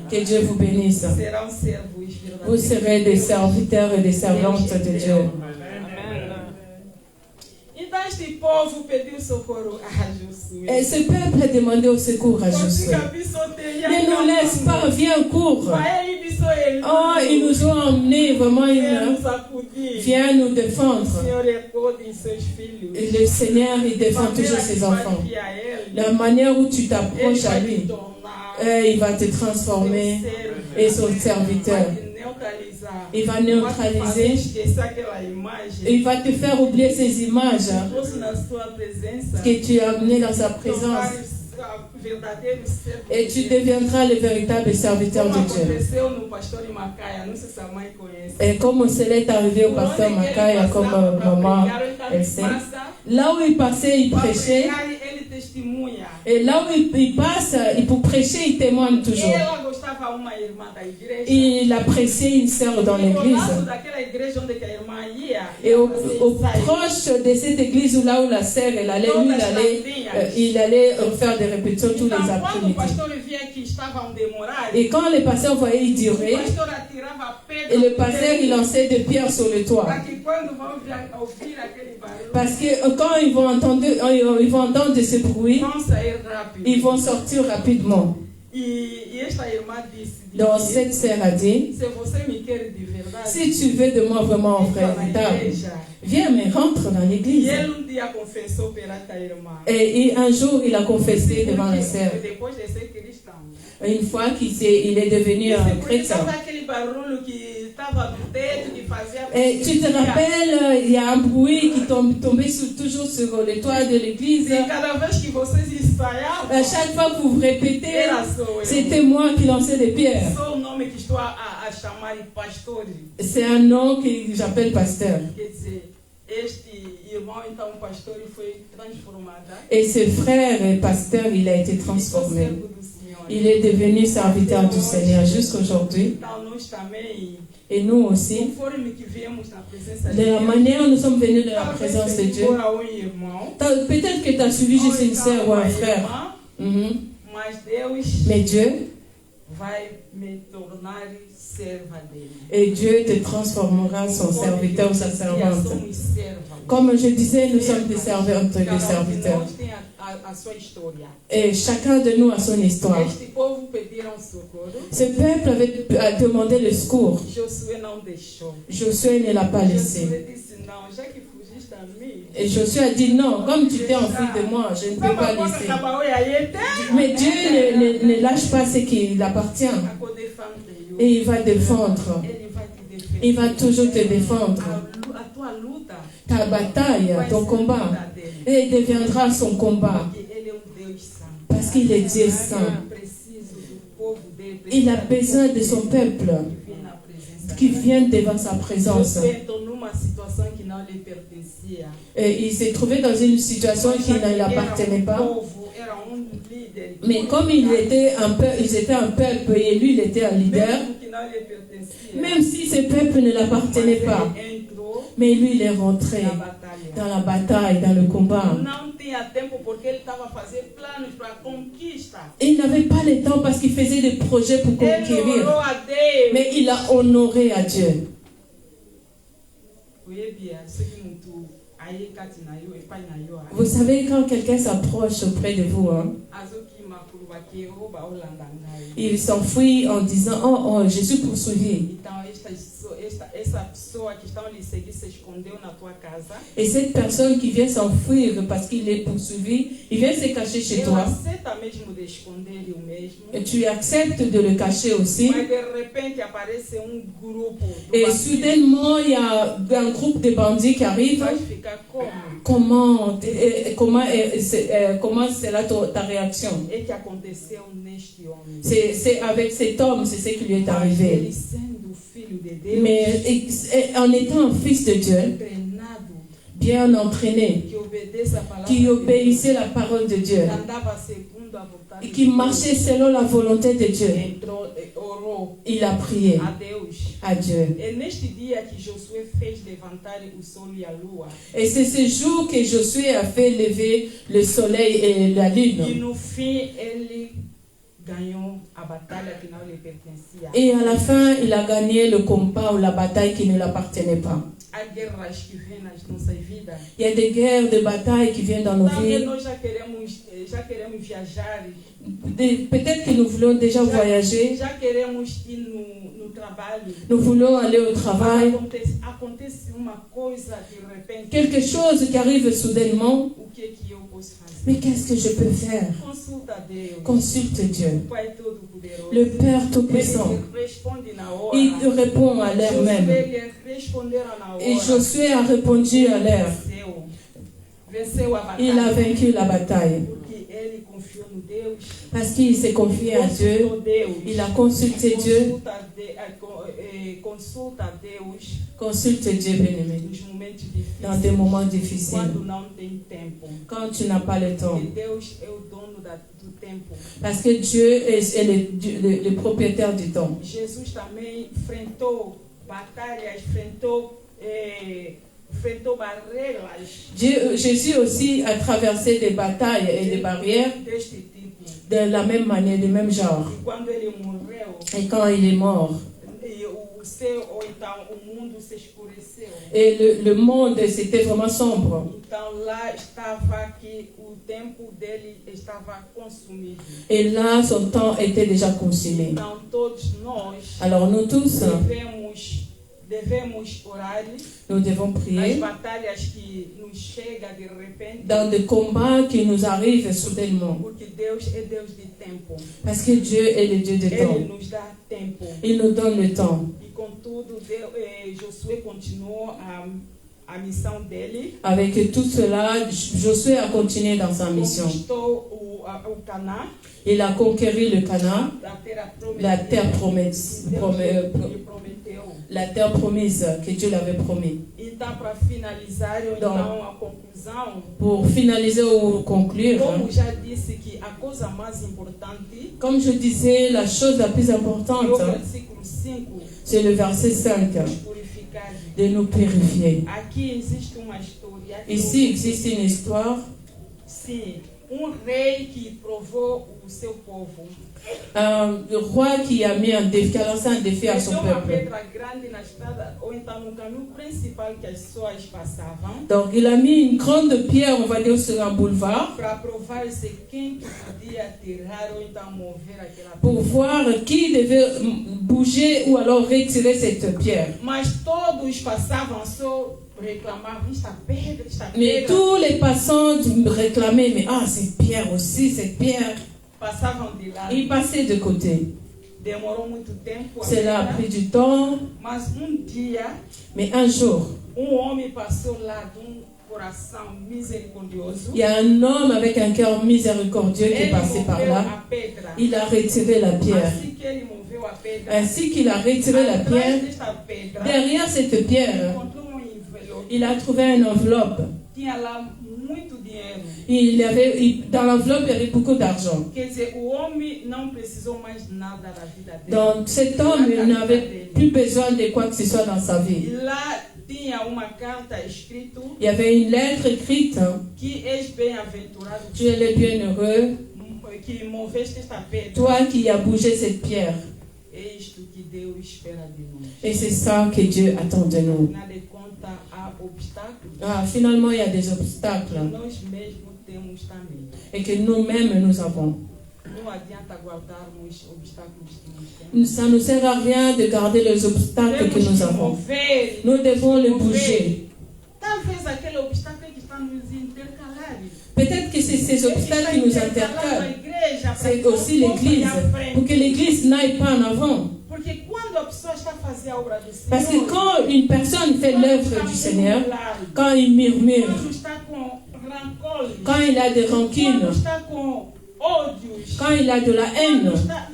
Que Dieu vous bénisse. serão servos Vous verdadeiros. serez des serviteurs et des servantes de Dieu. Então este povo pediu socorro a Josué. Et ce peuple a demandé au secours à Josué. Ne nous laisse pas, viens, cours. Oh, ils nous ont emmenés, vraiment, viens nous défendre. Et le Seigneur, il défend toujours ses enfants. La manière où tu t'approches à lui, il va te transformer et son serviteur. Il va neutraliser. Il va te faire oublier ces images que tu as amenées dans sa présence. Et tu deviendras le véritable serviteur de Dieu. Et comme cela est arrivé au pasteur Makaya, comme maman, elle sait, là où il passait, il prêchait. Et là où il passe, pour prêcher, il témoigne toujours. Il appréciait une sœur dans l'église. Et au proche de cette église où là où la sœur elle allait, lui, il allait faire des répétitions tous les après-midi. Et quand le pasteur voyait, il durait. Et le pasteur, il lançait des pierres sur le toit. Parce que quand ils vont entendre ce bruit, ils vont sortir rapidement. Donc cette sœur a dit, si tu veux de moi vraiment un frère véritable, viens mais rentre dans l'église. Et un jour il a confessé devant la sœur. Une fois il est devenu un chrétien. Sabe aquele barulho que estava no teto, que fazia... Et tu te rappelles, il y a un bruit qui tombait toujours sur le toit de l'église. E cada vez que vocês ensaiavam, À chaque fois que vous répétez, era só eu. c'était moi qui lançais des pierres. Só o nome que estou a chamar de pastores. C'est un nom que j'appelle pasteur. Quer dizer, este irmão, então, pastor, foi transformado. Et ce frère et pasteur, il a été transformé. Servo do Senhor. Il est devenu serviteur du Seigneur jusqu'aujourd'hui. Então, nós também, Et nous aussi, conforme que viemos na presença de la manière où nous sommes venus de la présence de Dieu. irmão, Peut-être que tu as suivi juste une sœur ou un frère. Mhm. mas Deus Mais Dieu, vai me tornar serva dele. et Dieu te transformera son serviteur ou sa Já servante. somos servas. Comme je disais, nous sommes des servantes, des Cada serviteurs. nós tem a sua história. Et chacun de nous a son histoire. Este povo pediram socorro. Ce peuple a demandé le secours. Josué não deixou. Josué ne l'a pas laissé. Josué disse, não, já que fugiste a mim, Et Josué a dit non, comme tu t'es enfui de moi, je ne peux pas laisser. Mais Dieu ne lâche pas ce qui l'appartient. Et il va défendre. Il va toujours te défendre. Ta bataille, ton combat. Et il deviendra son combat. Parce qu'il est Dieu saint. Il a besoin de son peuple qui viennent devant sa présence. Et il s'est trouvé dans une situation qui ne l'appartenait pas. Mais comme ils étaient un peuple et lui il était un leader, même si ce peuple ne l'appartenait pas, mais lui il est rentré dans la bataille, dans le combat. Il n'avait pas le temps parce qu'il faisait des projets pour conquérir. Mais il a honoré à Dieu. Vous savez, quand quelqu'un s'approche auprès de vous, hein, il s'enfuit en disant, oh, je suis poursuivi. Et cette personne qui vient s'enfuir parce qu'il est poursuivi, il vient se cacher chez toi. Et tu acceptes de le cacher aussi. Et soudainement, il y a un groupe de bandits qui arrivent. Comment sera ta réaction? C'est avec cet homme, c'est ce qui lui est arrivé. Mais en étant un fils de Dieu, bien entraîné, qui obéissait à la parole de Dieu, et qui marchait selon la volonté de Dieu, il a prié à Dieu. Et c'est ce jour que Josué a fait lever le soleil et la lune. Et à la fin, il a gagné le combat ou la bataille qui ne l'appartenait pas. Il y a des guerres, des batailles qui viennent dans nos vies. Peut-être que nous voulons déjà voyager. Nous voulons aller au travail. Quelque chose qui arrive soudainement. Mais qu'est-ce que je peux faire? Consulte Dieu. Le Père Tout-Puissant. Il te répond à l'heure même. Et Josué a répondu à l'heure. Il a vaincu la bataille. Parce qu'il s'est confié à Dieu. Il a consulté Dieu. Consulte Dieu, bien-aimé. Dans des moments difficiles. Quand tu n'as pas le temps. Parce que Dieu est le propriétaire du temps. Jésus aussi a traversé des batailles et des barrières de la même manière, du même genre. Et quand il est mort, et le monde c'était vraiment sombre. Et là, son temps était déjà consumé. Alors nous tous devemos orar Nous devons nas prier batalhas que nos chega de repente, dans des combats qui nous arrivent soudainement. porque Deus é Deus de tempo. Parce que Dieu est le Dieu de Ele temps. nos dá tempo. Il nous donne le temps. E contudo, Josué continuou a missão dele, Avec tout cela, Josué a continué dans sa mission. conquistou o Canaã, Il a conquéri le Canaan, la terra la terre promise, prometida, que Deus lhe prometeu. la terre promise que Dieu l'avait promis. Então, para finalizar, ou Então, então a conclusão, Pour finaliser ou conclure, como já disse que a coisa mais importante, comme je disais, la chose la plus no importante, versículo 5, c'est le verset 5, nos purificar. de nous purifier. Aqui existe uma história. Ici existe une histoire, Sim, rei que provou o seu povo. le roi qui a mis un défi, qui a lancé un défi à son Meteu uma peuple. pedra grande na estrada, ou então no caminho principal que as pessoas passavam, Donc il a mis une grande pierre, on va dire, sur un boulevard, para provar se quem que podia tirar ou então mover aquela pour pedra. voir qui devait bouger ou alors retirer cette pierre. Mas todos passavam só reclamavam, esta pedra, esta Mais pedra. tous les passants réclamaient, mais ah, cette pierre aussi, cette pierre. Passavam de lado. Ils passaient de côté. Demorou muito tempo. a Cela a pedra, pris du temps, Mas dia, mais un jour, homem passou lá de coração misericordioso. il y a un homme avec un cœur miséricordieux qui est Ele passé par moveu là. a pedra. Il a retiré la pierre. Assim que ele moveu a pedra, Ainsi qu'il a retiré la pierre, atrás desta pedra, derrière cette pierre, encontrou envelope. il a trouvé une enveloppe. Tinha lá muito dinheiro. Dans l'enveloppe, il y avait beaucoup d'argent. Quer dizer, o homem não precisou mais nada da vida dele. Donc cet homme il n'avait plus besoin de quoi que ce soit dans sa vie. E lá tinha uma carta escrita Il y avait une lettre écrite, que és bem-aventurado, tu es le bienheureux, que moveste esta pedra. toi qui as bougé cette pierre. É isto que Deus espera de nós. Et c'est ça que Dieu attend de nous. Nada de conta há obstáculos. Ah, finalement, il y a des obstacles Nós mesmos temos também. et que nous-mêmes nous avons. Não adianta guardarmos obstáculos que nós temos. Ça ne sert à rien de garder les obstacles que nous avons. mover. Nous devons les bouger. Talvez aquele obstáculo que está nos intercalar. Peut-être que c'est ces obstacles qui nous interpellent. C'est aussi l'Église, pour que l'Église n'aille pas en avant. Porque quando a pessoa está a fazer a obra do Senhor, Parce que quand une personne fait l'œuvre du Seigneur, quand il murmure, quando está com rancores, quand il a des quando rancunes, está com ódios, quand il a de la haine, quando está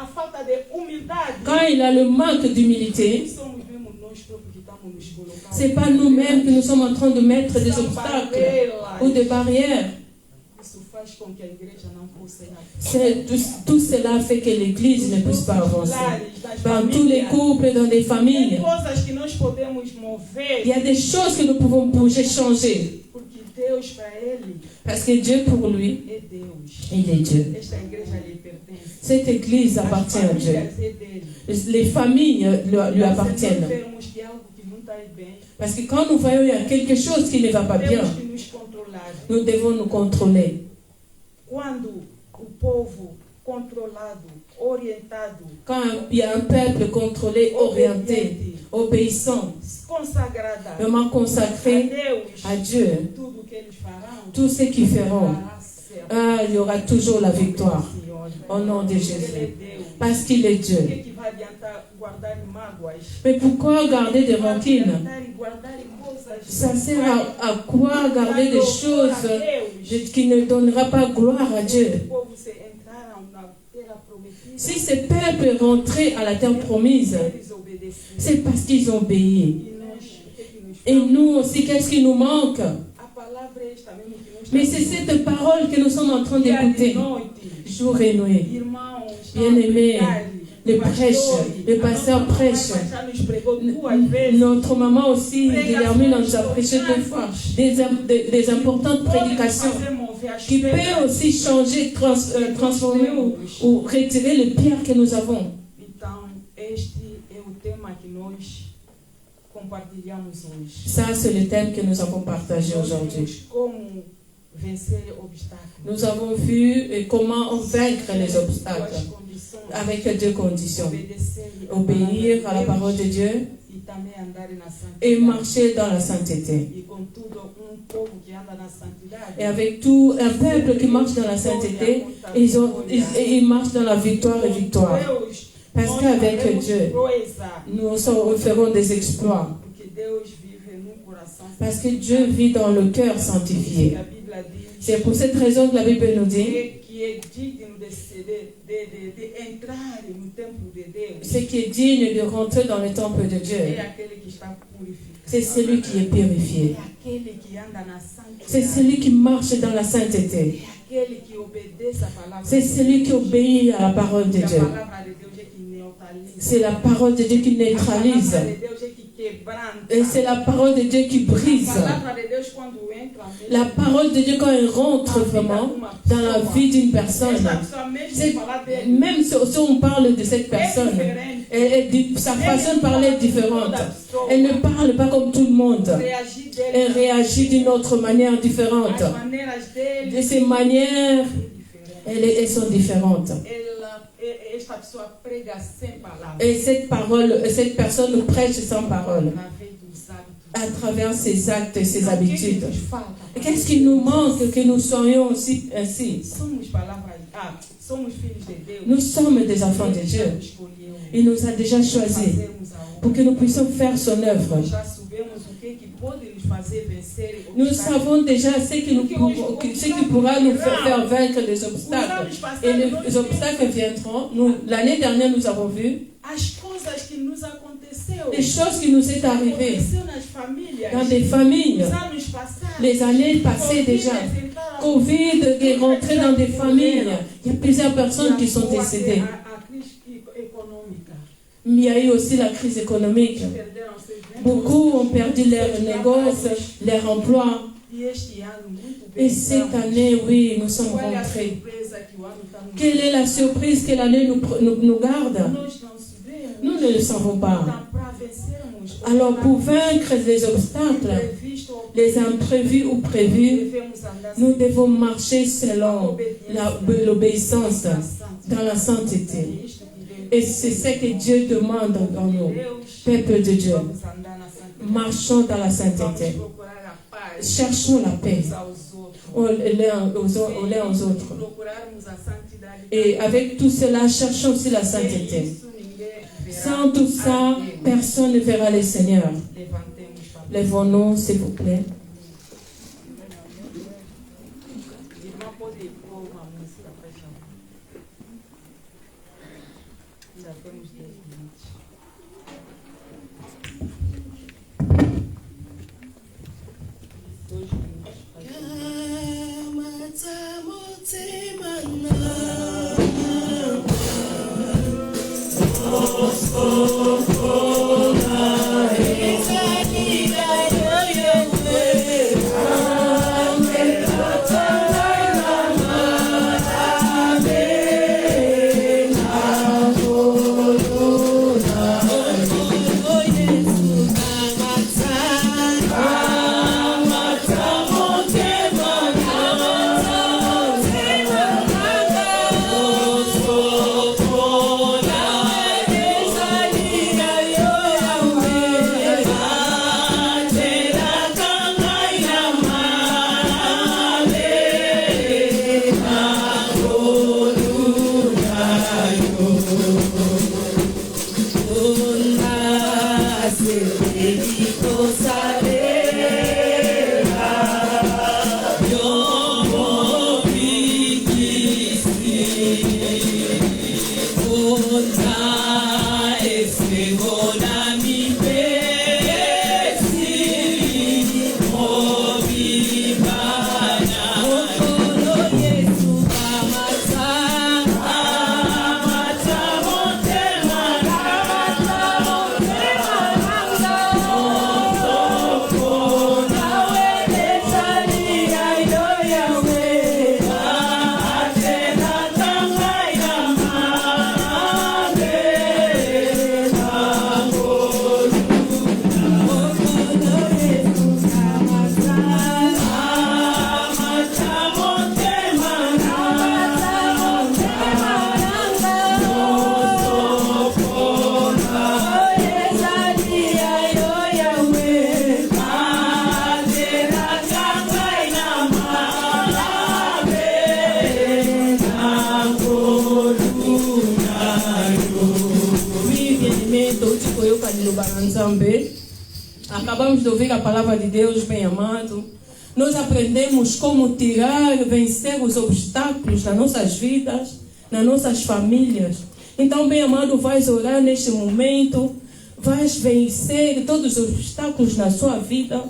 a falta de humildade, quand il a le manque d'humilité, somos mesmo nós próprios que estamos nos colocando. c'est pas nous-mêmes que nous sommes en train de mettre des obstacles ou des barrières. Isso faz com que a igreja não possa ir à Tout cela fait que l'Église ne puisse pas avancer. lares, das Dans tous les famílias. couples, dans des Tem familles, coisas que nós podemos mover, il y a des choses que nous pouvons bouger, changer. porque Deus para Ele Parce que Dieu, pour lui, é Deus. il est Dieu. Esta igreja lhe pertence. Cette Église appartient à Dieu. Famílias é dele. Les familles lui Se nós appartiennent. vermos que algo que não está bem, Parce que quand nous voyons qu'il y a quelque chose qui ne va pas bien, temos que nos controlar. nous devons nous contrôler. Quando o povo controlado, orientado, Quand il y a un peuple contrôlé, orienté, obéissant, consagrada vraiment a consacré Deus, à Dieu, tudo que eles farão tout ce qu'ils feront, dará certo. il y aura toujours la victoire. Senhor, Au nom de Ele é Jésus. Deus. Parce qu'il est O Dieu. que vai adiantar guardar mágoas? Mais pourquoi garder des Vai rancines? adiantar guardar coisas Ça sert à quoi garder des choses qui ne donnera pas gloire à Dieu? O povo se entraram na terra prometida, Si ce peuple est rentré à la terre promise, eles obedeceram. c'est parce qu'ils ont obéi. E nós, o que nos Et falta? nous aussi, qu'est-ce qui nous manque? A palavra é esta mesmo que nós Mais c'est estamos cette parole que nous sommes en train dia de d'écouter, noite. jour et nuit. Irmãos, Bien-aimés, le le prêche, le pasteur prêche. Notre maman aussi, Guillermine, nous a prêché 2 fois des importantes prédications qui peuvent aussi changer, transformer ou retirer les pierres que nous avons. Então, este é o tema que nós compartilhamos hoje. Ça, c'est le thème que nous avons partagé Nós aujourd'hui. vimos como vencer obstáculos. Nous avons vu comment vaincre les Duas obstacles condições. avec 2 conditions. Obedecer Obéir à la parole de Dieu e et marcher dans la sainteté. E com tudo, povo que anda na santidade. Et avec tout un peuple qui marche dans la sainteté, ils marchent dans la victoire et victoire. Deus, Parce nós qu'avec faremos Dieu, proeza, nous ferons des exploits. porque Deus vive num coração Parce que Dieu vit dans le cœur sanctifié. A Bíblia diz C'est pour cette raison que la Bible nous dit, que é digno de entrar no templo de Deus. ce qui est digne de rentrer dans le temple de Dieu, É aquele que está purificado. c'est celui qui est purifié. É aquele que anda na santidade. C'est celui qui marche dans la sainteté. É aquele que obedece a palavra C'est de celui qui Deus. obéit à la parole de A Dieu. palavra de Deus é que neutraliza. C'est la parole de Dieu qui A neutralise. palavra de Deus é que quebranta. Et c'est la parole de Dieu qui brise. A palavra de Deus quando entra mesmo, La parole de Dieu, quand elle rentre vraiment dans la vie d'une personne, essa pessoa mesmo c'est- falar dele même si on parle de cette é personne, diferente. sa façon de parler est différente. Elle ne parle pas comme tout le monde. Reagir dele, Elle réagit d'une autre manière différente. as maneiras dele De ces manières, é diferente. elles sont différentes. Esta pessoa prega sem palavras. Et cette personne nous prêche sans parole, Através dos hábitos. à travers ses actes et ses O que habitudes. nos falta? Et qu'est-ce qui nous manque que nous soyons aussi ainsi? Somos somos filhos de Deus. Nous sommes des enfants de Dieu. Ele escolheu Il nous a déjà choisis fazermos a obra. pour que nous puissions faire son œuvre. Já sabemos o que pode nos fazer vencer Nous obstáculos. savons déjà ce qui pourra nous faire vaincre des Os obstacles. anos Et passados, les obstacles viendront. L'année dernière, nous avons vu as coisas que nos aconteceu. des choses qui nous est arrivées Aconteceu nas famílias. dans des familles. Os anos passados. Les années passées déjà. Covid est rentré dans des familles. Il y a plusieurs personnes qui sont décédées. A crise econômica. Mais il y a eu aussi la crise économique. Perderam seus bens. Beaucoup ont perdu leurs négoces, leur emploi. E este ano, muito bem. Et cette année, oui, nous sommes Qual é a rentrés. surpresa que o ano está nos Quelle est la surprise que l'année nous garde? Nós não sabemos. Nous ne le savons pas. Então, para vencermos Alors, pour vaincre les obstacles, imprevisto, les imprévus ou prévus, devemos andar nous devons marcher selon l'obéissance na santa. dans la sainteté. É isto que Deus Et c'est ce que Dieu demande dans nous, Deus, peuple de Dieu. vamos andar na santidade. Marchons dans la Vamos sainteté. procurar a paz Cherchons la paix uns aos outros. les uns aux autres. Procurarmos a santidade. Et avec tout cela, cherchons aussi la Sem sainteté. isso, ninguém verá Sans tout ça, a Deus. personne ne verra le Seigneur. Levantemos, família. Lèvons-nous, s'il vous plaît. Irmã, pode pôr uma música para chamar. Ainda temos 10 minutos. Dois minutos. Oh Nzambe. Acabamos de ouvir a palavra de Deus, bem amado. Nós aprendemos como tirar, vencer os obstáculos nas nossas vidas, nas nossas famílias. Então, bem amado, vais orar neste momento, vais vencer todos os obstáculos na sua vida,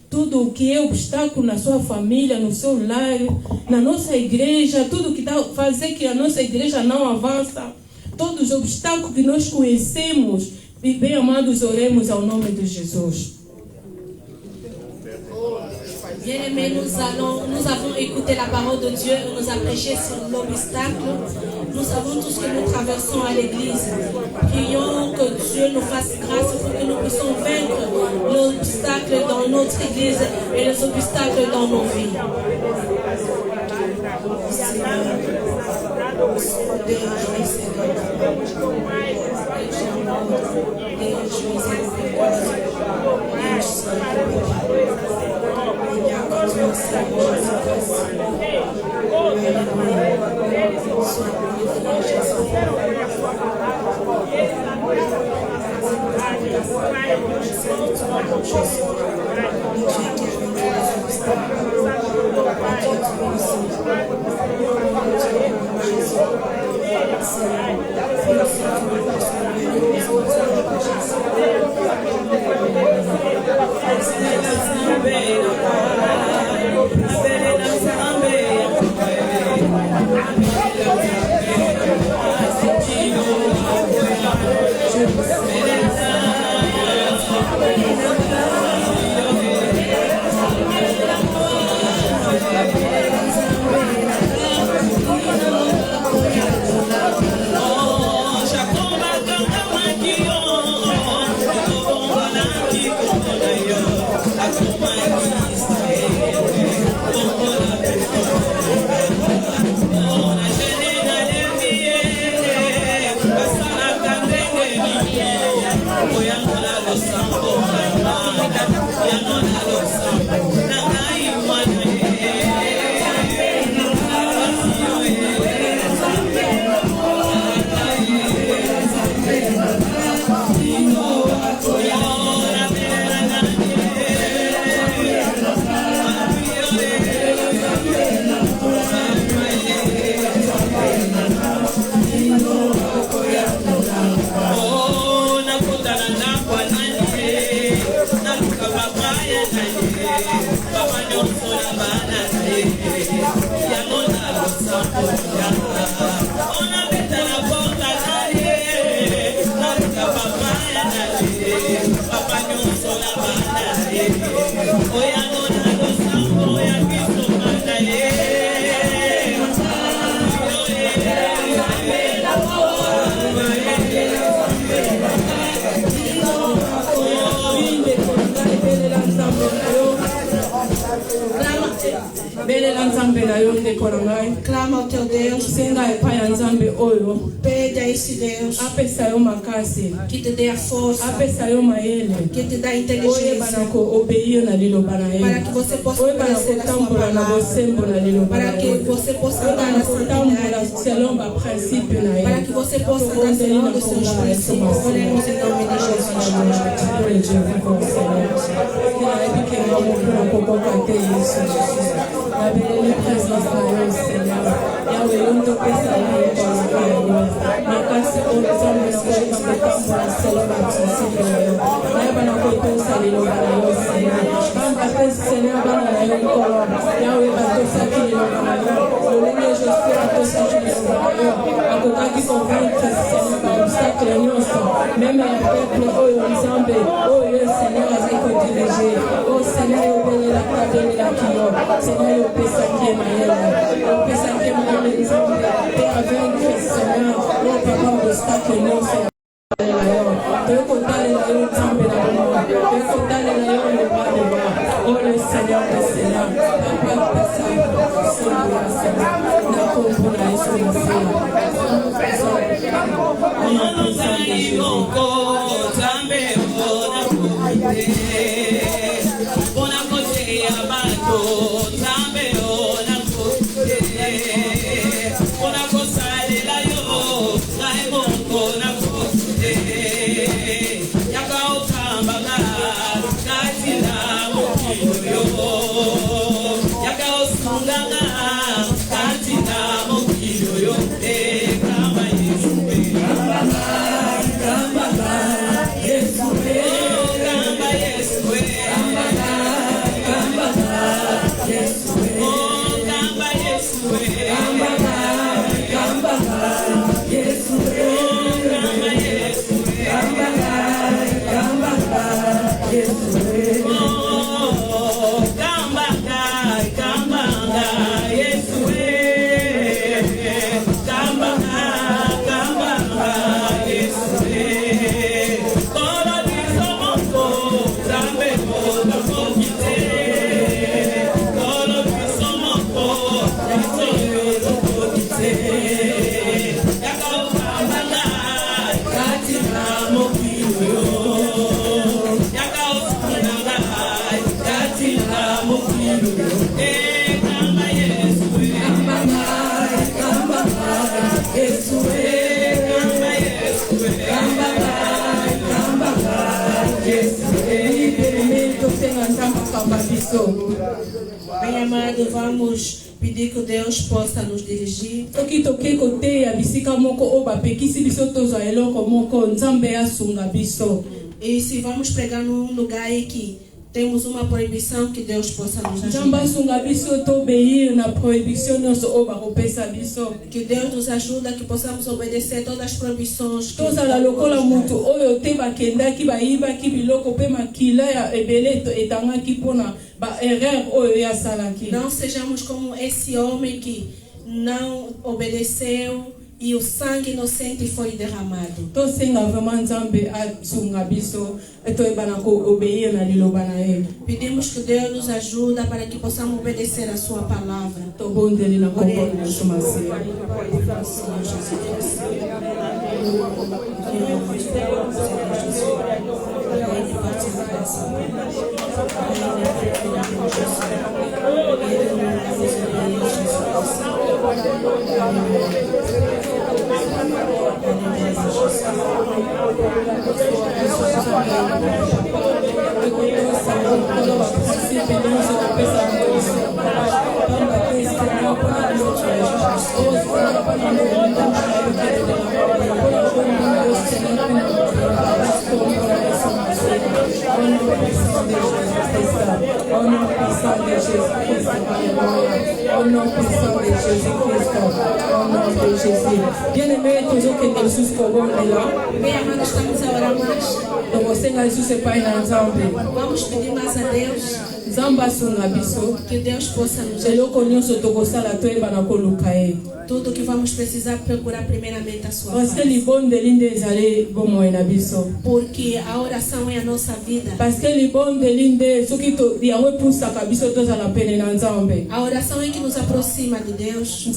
tudo o que é obstáculo na sua família, no seu lar, na nossa igreja, tudo que está fazer que a nossa igreja não avança, todos os obstáculos que nós conhecemos. E bem amados, oremos ao nome de Jesus. Bien-aimés, nous avons écouté la parole de Dieu, on nous a prêché sur l'obstacle. Nous savons tout ce que nous traversons à l'église. Prions que Dieu nous fasse grâce pour que nous puissions vaincre l'obstacle dans notre église et les obstacles dans nos vies. Clama ao teu Deus, pede a esse Deus que te dê a força, que te dê a inteligência, para que você possa obedecer a sua palavra, para que você possa andar na santidade, para que você possa andar segundo os seus princípios. Oremos em nome de Jesus. Même un peuple, oh Nzambe, oh Seigneur, avec le dirigé, oh Seigneur, oh Bénéla, Bénéla, Seigneur, oh Pessaké, Maël, oh Pessaké, Maël, Nzambe, et avec Christ, Seigneur, oh Papa, obstacle, non, Seigneur. Oh le Seigneur des Seigneurs, Papa, Yakao kamba Bem amado, vamos pedir que Deus possa nos dirigir. E se vamos pregar num lugar em que temos uma proibição, que Deus possa nos ajudar. Que Deus nos ajude, que possamos obedecer todas as proibições. Não sejamos como esse homem que não obedeceu e o sangue inocente foi derramado. Pedimos que Deus nos ajude para que possamos obedecer a sua palavra. Bien-aimé, toujours que Jesus corrompe là. Bem amado, estamos a orar mais. Vamos pedir mais a Deus. Que Deus possa nos ajudar. Tudo que vamos precisar procurar primeiramente a sua face. Porque a oração é a nossa vida. A oração é que nos aproxima de Deus.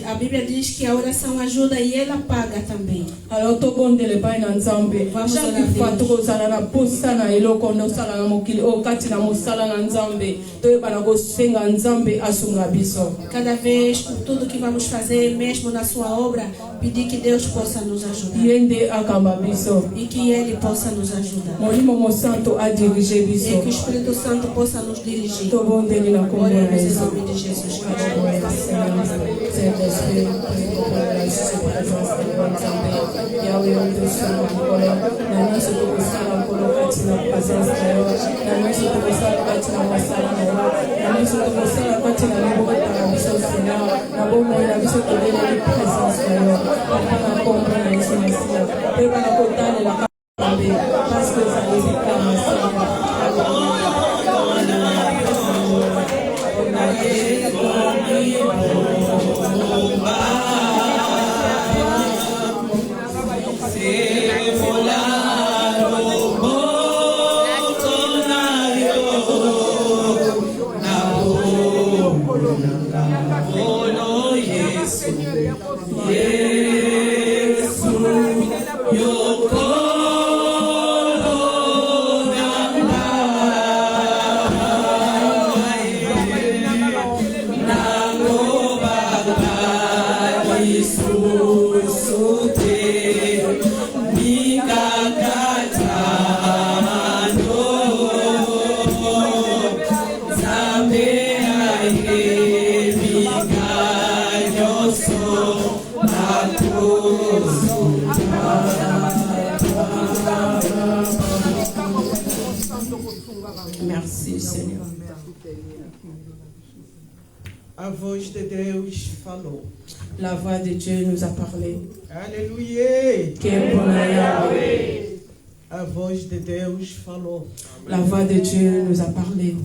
A Bíblia diz que a oração ajuda e ela paga também. Vamos cada vez, por tudo que vamos fazer, mesmo na sua obra, pedir que Deus possa nos ajudar. E que Ele possa nos ajudar. E que o Espírito Santo possa nos dirigir. Oremos em nome de Jesus Cristo. Merci, Seigneur. A voz de Deus falou. La voix de Dieu nous a parlé. Aleluia! A voz de Deus falou. La voix de Dieu nous a parlé.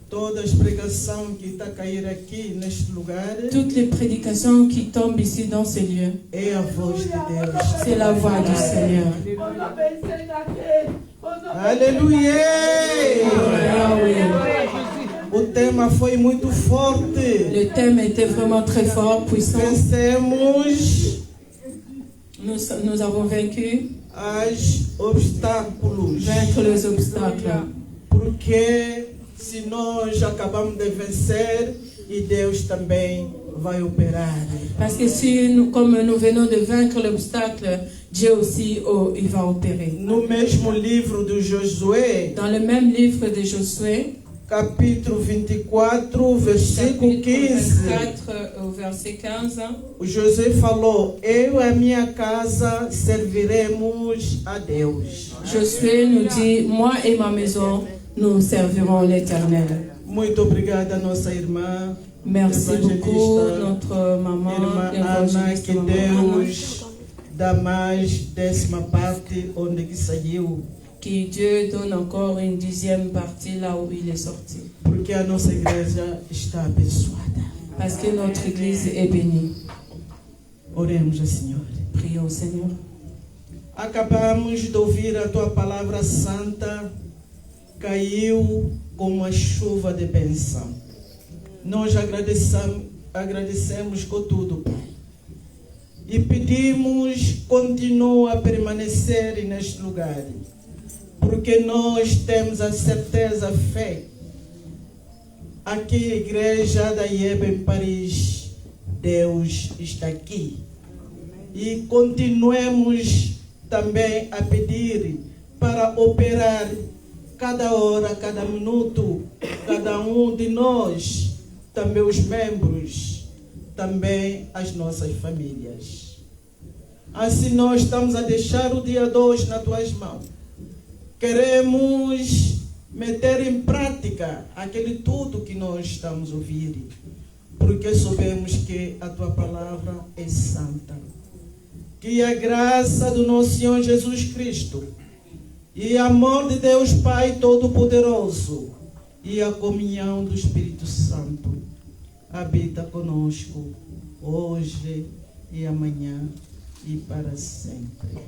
Todas as pregações que está a cair aqui neste lugar, Toutes les prédications qui tombent ici dans ces lieux, é a voz de Deus. c'est la voix du Seigneur. Aleluia! Yahweh. O tema foi muito forte. Le thème était vraiment très fort, puissant. Vencemos Nous avons vaincu os obstáculos. vaincre les obstacles. Porque se nós acabamos de vencer, e Deus também vai operar. Parce que si nous, comme nous venons de vaincre l'obstacle, Dieu aussi, il va opérer. No mesmo livro de Josué, Dans le même livre de Josué, capítulo 24, versículo chapitre 15, 24 au verset 15, o Josué falou: eu e a minha casa serviremos a Deus. Josué nous dit, moi et ma maison, nous servirons l'Éternel. Muito obrigada, nossa irmã. Merci beaucoup, Evangelista, notre maman, Irmã Ana, l'évangéliste que maman Ana. Deus dá mais 10ª parte onde que saiu, Que Dieu donne encore une 10e partie là où il est sorti. porque a nossa igreja está abençoada. Parce que notre église est bénie. Oremos ao Senhor. Prions au Seigneur. Acabamos de ouvir a tua palavra santa, caiu como uma chuva de bênção. Nós agradecemos com tudo, Pai. E pedimos, continua a permanecer neste lugar, porque nós temos a certeza, a fé. Aqui, a igreja da IEB em Paris, Deus está aqui. E continuemos também a pedir para operar cada hora, cada minuto, cada um de nós, também os membros, também as nossas famílias. Assim nós estamos a deixar o dia 2 nas tuas mãos. Queremos meter em prática aquele tudo que nós estamos a ouvir, porque sabemos que a tua palavra é santa. Que a graça do nosso Senhor Jesus Cristo e o amor de Deus Pai Todo-Poderoso e a comunhão do Espírito Santo habita conosco hoje e amanhã e para sempre.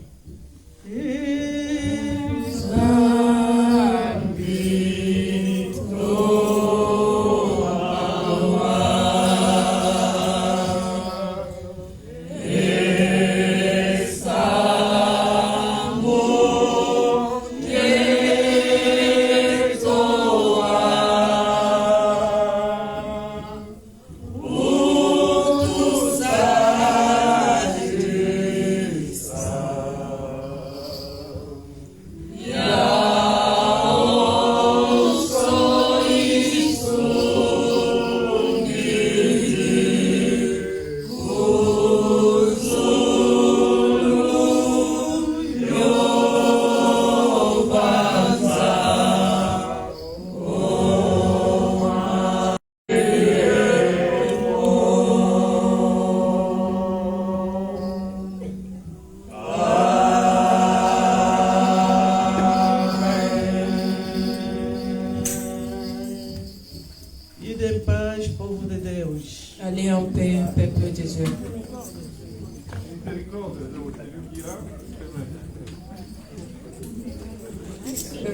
Ide em paz, povo de Deus. Allez en paix, peuple de Dieu.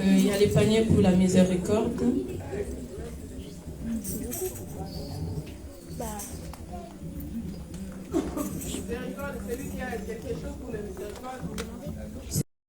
Il y a les paniers pour la miséricorde. Miséricorde, celui qui a quelque chose pour la miséricorde.